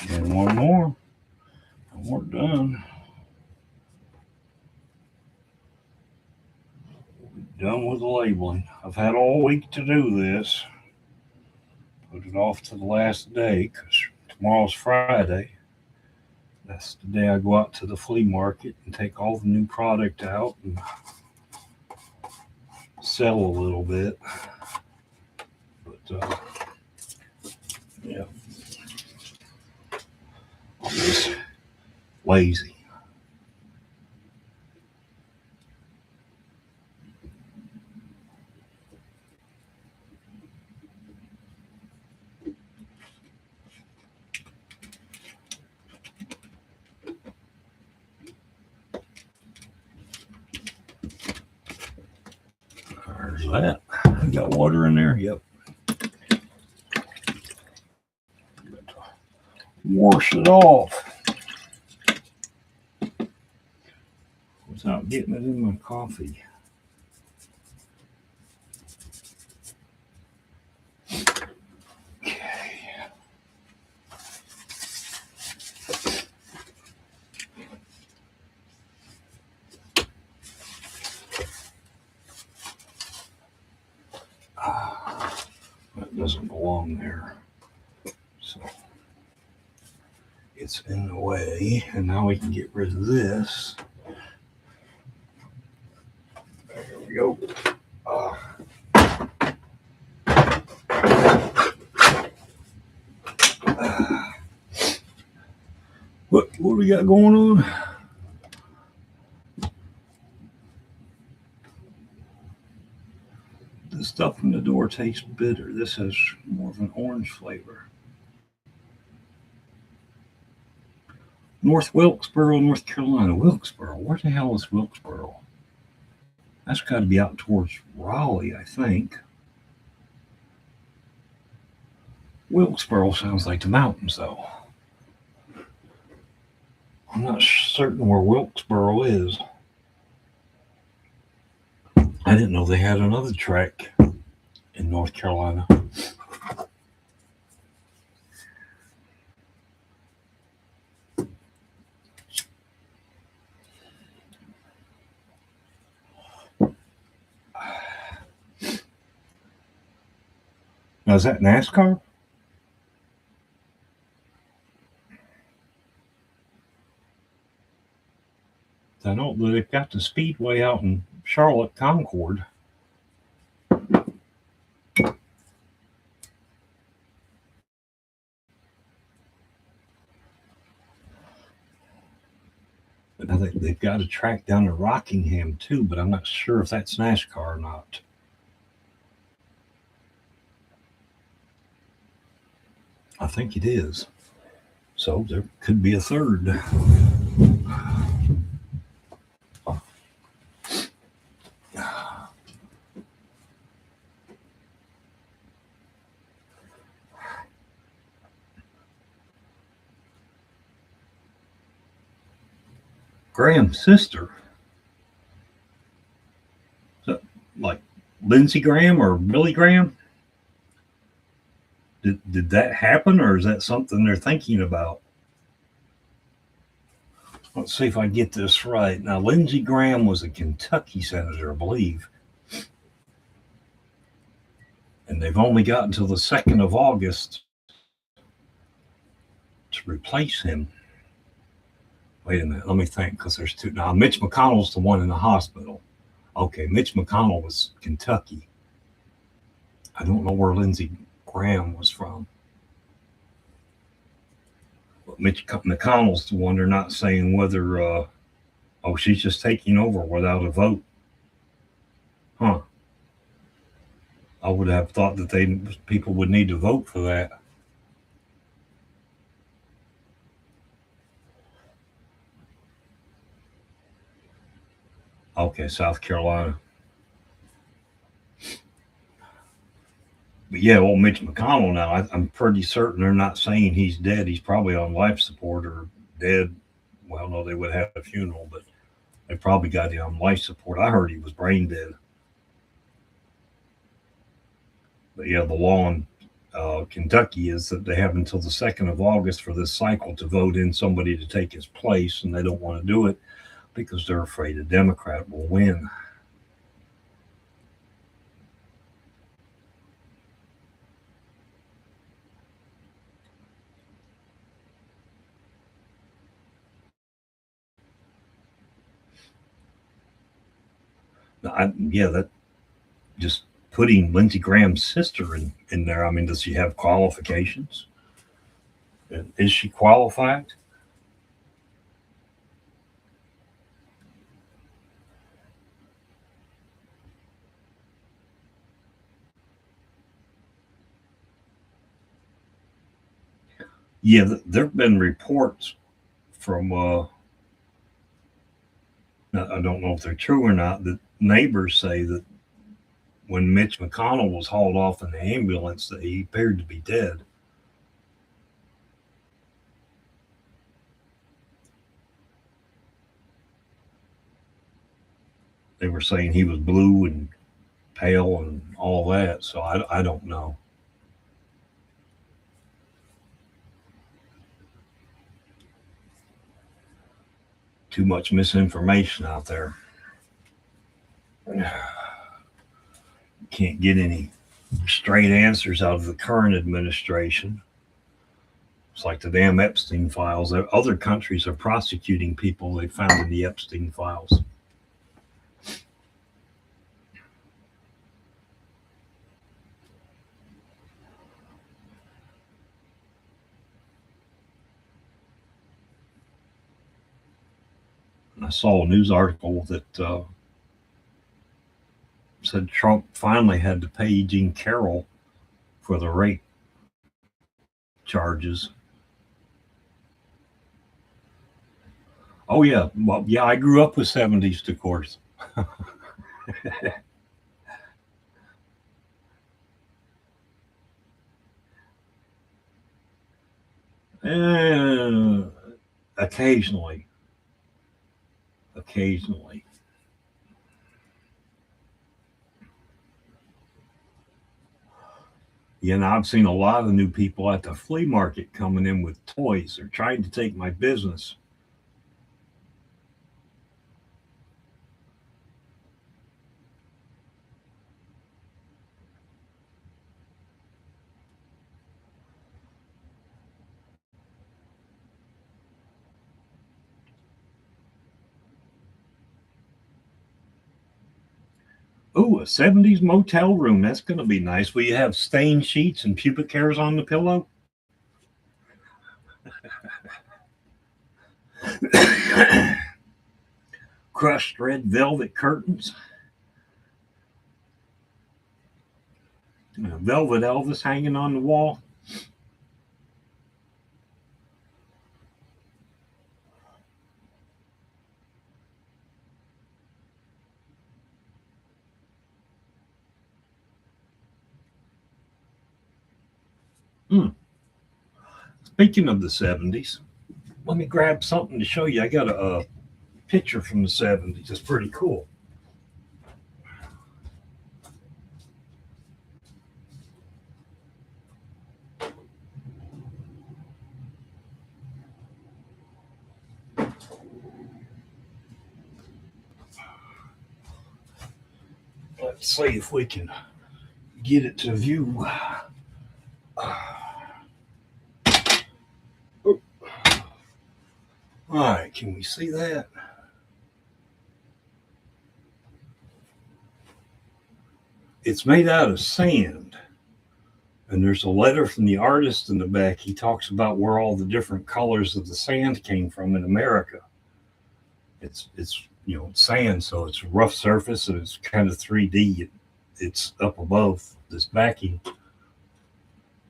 And one more. And we're done. We're done with the labeling. I've had all week to do this. Put it off to the last day because tomorrow's Friday. That's the day I go out to the flea market and take all the new product out and sell a little bit. But, yeah. I'm just lazy. There's that. Got water in there? Yep. Wash it off without getting it in my coffee. Okay. That doesn't belong there. So it's in the way, and now we can get rid of this. There we go. What do we got going on? The stuff in the door tastes bitter. This has more of an orange flavor. North Wilkesboro, North Carolina. Wilkesboro. Where the hell is Wilkesboro? That's got to be out towards Raleigh, I think. Wilkesboro sounds like the mountains, though. I'm not certain where Wilkesboro is. I didn't know they had another track in North Carolina. Now, is that NASCAR? I know they've got the speedway out in Charlotte, Concord. But now they've got a track down in Rockingham too, but I'm not sure if that's NASCAR or not. I think it is. So there could be a third. Graham's sister. Is that like Lindsey Graham or Billy Graham? Did that happen, or is that something they're thinking about? Let's see if I get this right. Now, Lindsey Graham was a Kentucky senator, I believe. And they've only got until the 2nd of August to replace him. Wait a minute, let me think, because there's two. Now, Mitch McConnell's the one in the hospital. Okay, Mitch McConnell was Kentucky. I don't know where Lindsey Graham was from. But Mitch McConnell's the one they're not saying whether, she's just taking over without a vote. Huh. I would have thought that people would need to vote for that. Okay, South Carolina. But yeah, well, Mitch McConnell now, I'm pretty certain they're not saying he's dead. He's probably on life support or dead. Well, no, they would have a funeral, but they probably got him on life support. I heard he was brain dead. But yeah, the law in Kentucky is that they have until the 2nd of August for this cycle to vote in somebody to take his place, and they don't want to do it because they're afraid a Democrat will win. Yeah, that just putting Lindsey Graham's sister in there. I mean, does she have qualifications? Is she qualified? Yeah, there have been reports from, I don't know if they're true or not, that neighbors say that when Mitch McConnell was hauled off in the ambulance, that he appeared to be dead. They were saying he was blue and pale and all that. So I don't know. Too much misinformation out there. Can't get any straight answers out of the current administration. It's like the damn Epstein files. Other countries are prosecuting people they found in the Epstein files. I saw a news article that said Trump finally had to pay Jean Carroll for the rape charges. Oh yeah, well yeah, I grew up with 70s, of course. Uh, occasionally, occasionally. You know, I've seen a lot of new people at the flea market coming in with toys. They're trying to take my business. Ooh, a 70s motel room. That's going to be nice. Will you have stained sheets and pubic hairs on the pillow? Crushed red velvet curtains. Velvet Elvis hanging on the wall. Mm. Speaking of the 70s, let me grab something to show you. I got a picture from the 70s. It's pretty cool. Let's see if we can get it to view. All right, can we see that? It's made out of sand. And there's a letter from the artist in the back. He talks about where all the different colors of the sand came from in America. It's sand, so it's a rough surface and it's kind of 3D. It's up above this backing.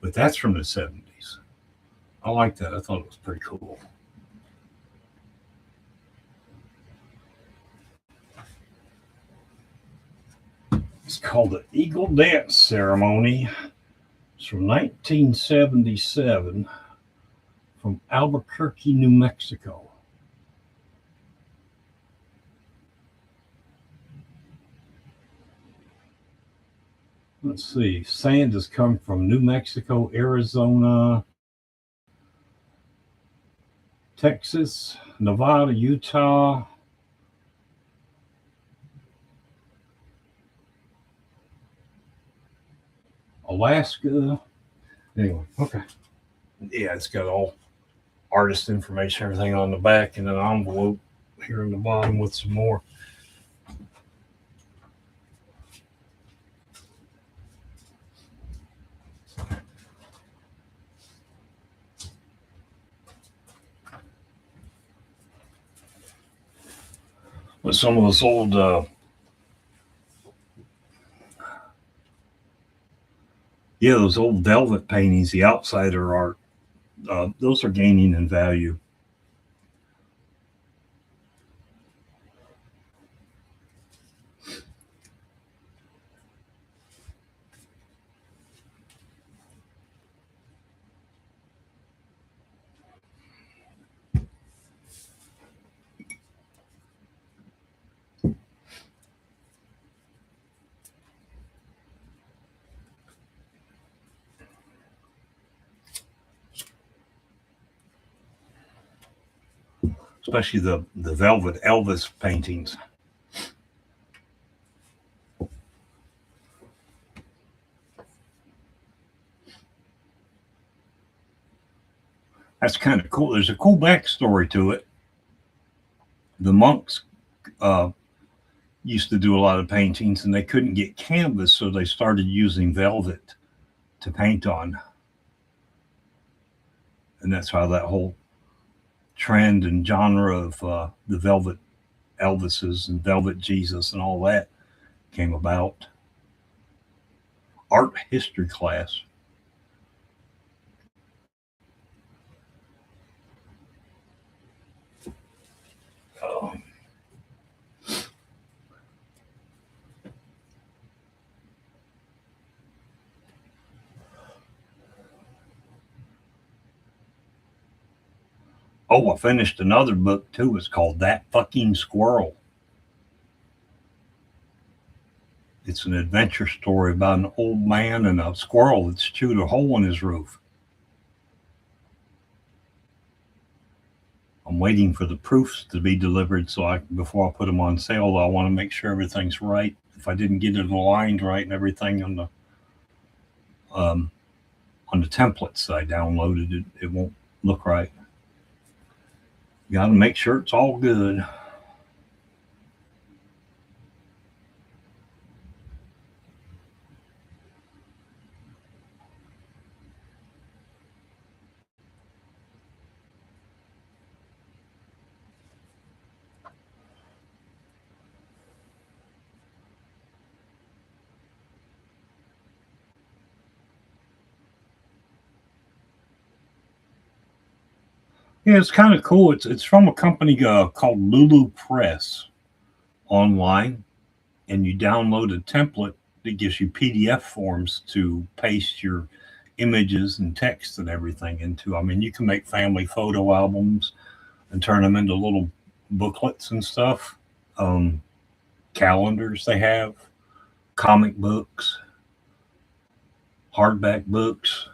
But that's from the 70s. I like that. I thought it was pretty cool. It's called the Eagle Dance Ceremony. It's from 1977 from Albuquerque, New Mexico. Let's see. Sand has come from New Mexico, Arizona, Texas, Nevada, Utah, Alaska. Anyway, okay. Yeah, it's got all artist information, everything on the back, and an envelope here in the bottom with some more. With some of those old those old velvet paintings, the outsider art, those are gaining in value. Especially the velvet Elvis paintings. That's kind of cool. There's a cool backstory to it. The monks used to do a lot of paintings, and they couldn't get canvas, so they started using velvet to paint on. And that's how that whole trend and genre of the velvet Elvises and velvet Jesus and all that came about. Art history class. Oh, I finished another book too. It's called That Fucking Squirrel. It's an adventure story about an old man and a squirrel that's chewed a hole in his roof. I'm waiting for the proofs to be delivered before I put them on sale. I want to make sure everything's right. If I didn't get it aligned right and everything on the templates I downloaded, it won't look right. You got to make sure it's all good. Yeah, it's kind of cool. It's from a company called Lulu Press online, and you download a template that gives you PDF forms to paste your images and text and everything into. I mean, you can make family photo albums and turn them into little booklets and stuff. Calendars they have, comic books, hardback books.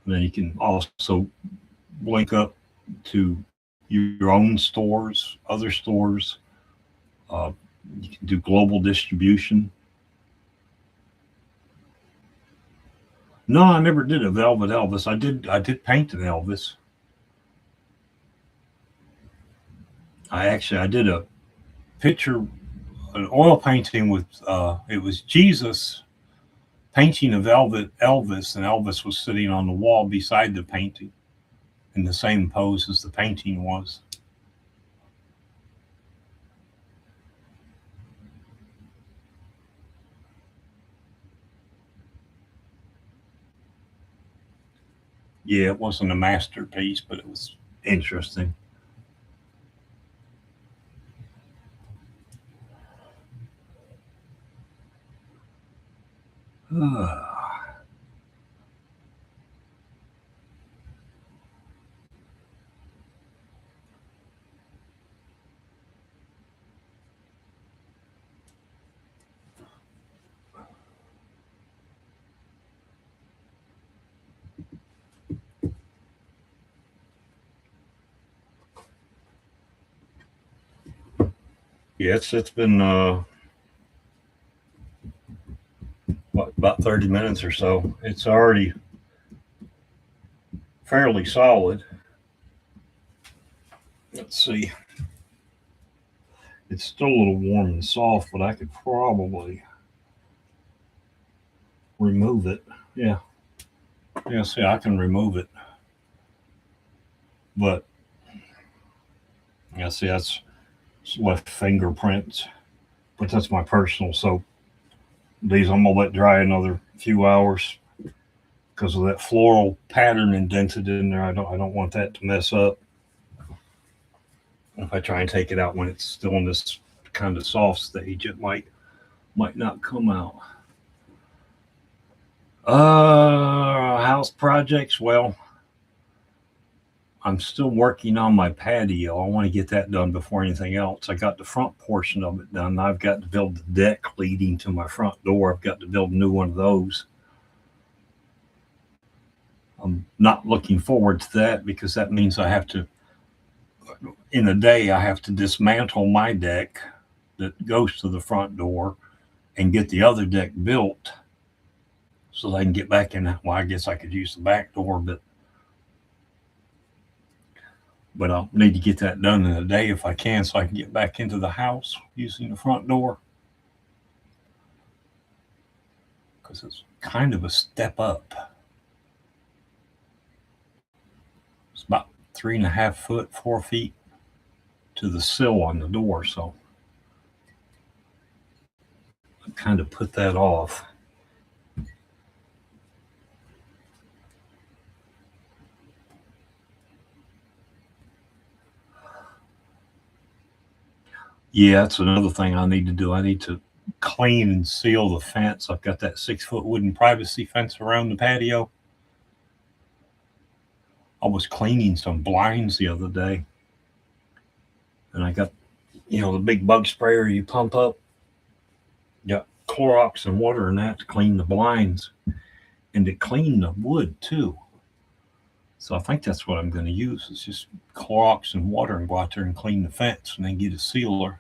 And then you can also link up to your own stores, other stores. You can do global distribution. No, I never did a velvet Elvis. I did paint an Elvis. I did a picture, an oil painting with it was Jesus painting a velvet Elvis, and Elvis was sitting on the wall beside the painting in the same pose as the painting was. Yeah, it wasn't a masterpiece, but it was interesting. Yeah, it's been what, about 30 minutes or so. It's already fairly solid. Let's see. It's still a little warm and soft, but I could probably remove it. Yeah, yeah. See, I can remove it, but yeah, see, that's left fingerprints. But that's my personal soap. These I'm gonna let dry another few hours because of that floral pattern indented in there. I don't want that to mess up. If I try and take it out when it's still in this kind of soft stage, it might not come out. House projects. Well, I'm still working on my patio. I want to get that done before anything else. I got the front portion of it done. I've got to build the deck leading to my front door. I've got to build a new one of those. I'm not looking forward to that because that means I have to, in a day, I have to dismantle my deck that goes to the front door and get the other deck built so they can get back in. Well, I guess I could use the back door, but I'll need to get that done in a day if I can so I can get back into the house using the front door because it's kind of a step up. It's about 3.5 foot, 4 feet to the sill on the door, so I kind of put that off. Yeah, that's another thing I need to do. I need to clean and seal the fence. I've got that 6 foot wooden privacy fence around the patio. I was cleaning some blinds the other day, and I got, the big bug sprayer you pump up. Got Clorox and water in that to clean the blinds and to clean the wood too. So I think that's what I'm going to use. It's just Clorox and water and go out there and clean the fence and then get a sealer.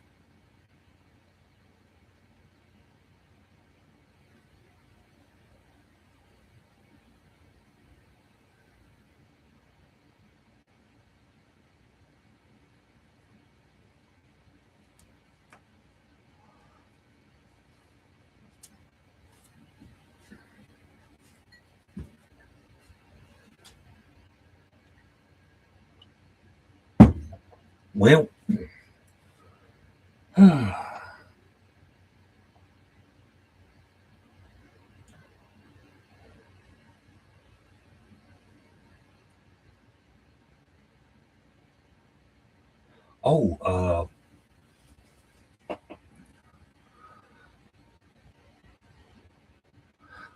Well, oh,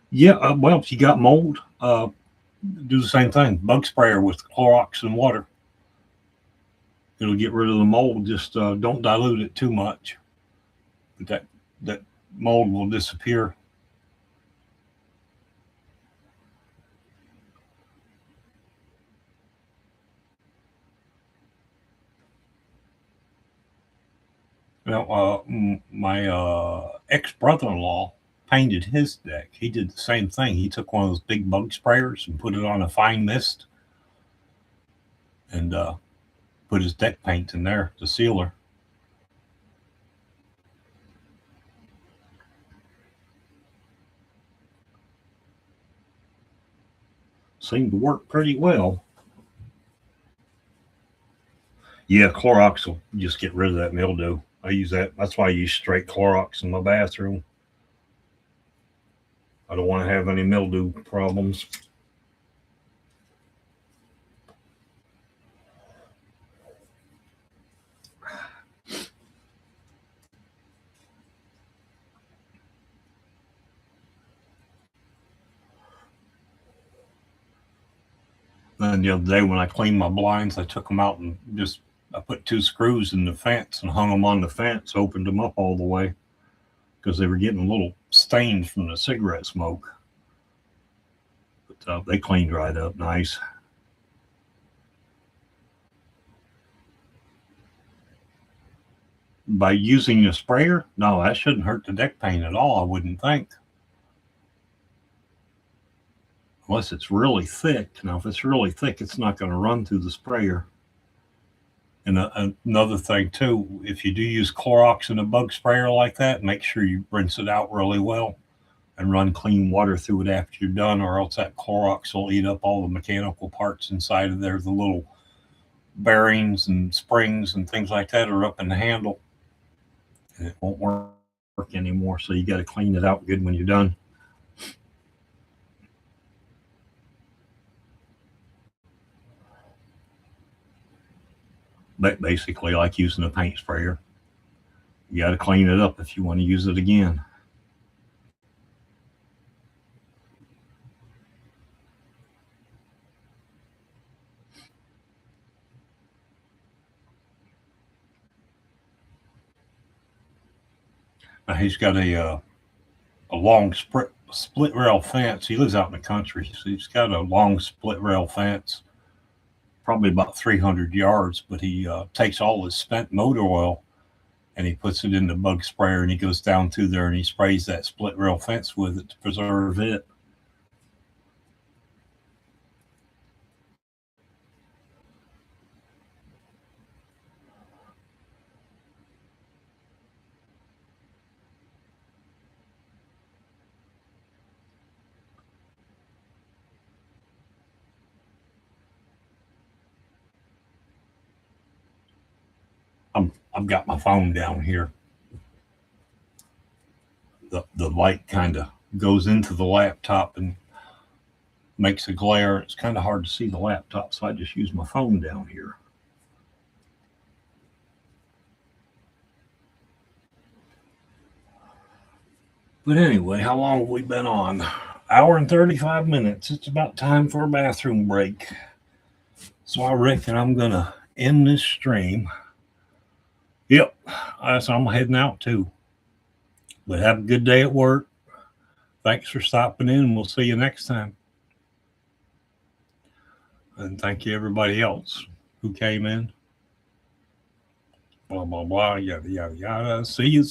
yeah. Well, if you got mold, do the same thing. Bug sprayer with Clorox and water. It'll get rid of the mold. Just don't dilute it too much. But that mold will disappear. Well, my ex brother-in-law painted his deck. He did the same thing. He took one of those big bug sprayers and put it on a fine mist and put his deck paint in there, the sealer. Seemed to work pretty well. Yeah, Clorox will just get rid of that mildew. I use that. That's why I use straight Clorox in my bathroom. I don't want to have any mildew problems. Then the other day when I cleaned my blinds, I took them out and I put 2 screws in the fence and hung them on the fence, opened them up all the way because they were getting little stains from the cigarette smoke. But they cleaned right up nice. By using a sprayer, no, that shouldn't hurt the deck paint at all, I wouldn't think. Unless it's really thick. Now, if it's really thick, it's not going to run through the sprayer. And another thing, too, if you do use Clorox in a bug sprayer like that, make sure you rinse it out really well and run clean water through it after you're done, or else that Clorox will eat up all the mechanical parts inside of there. The little bearings and springs and things like that are up in the handle, and it won't work anymore. So you got to clean it out good when you're done. But basically, like using a paint sprayer, you got to clean it up if you want to use it again. Now he's got a long split rail fence. He lives out in the country, so he's got a long split rail fence, probably about 300 yards. But he takes all his spent motor oil and he puts it in the bug sprayer, and he goes down through there and he sprays that split rail fence with it to preserve it. I've got my phone down here. The light kind of goes into the laptop and makes a glare. It's kind of hard to see the laptop, so I just use my phone down here. But anyway, how long have we been on? Hour and 35 minutes. It's about time for a bathroom break. So I reckon I'm going to end this stream. Yep, so I'm heading out too. But have a good day at work. Thanks for stopping in, and we'll see you next time. And thank you everybody else who came in. Blah, blah, blah, yada, yada, yada. See you.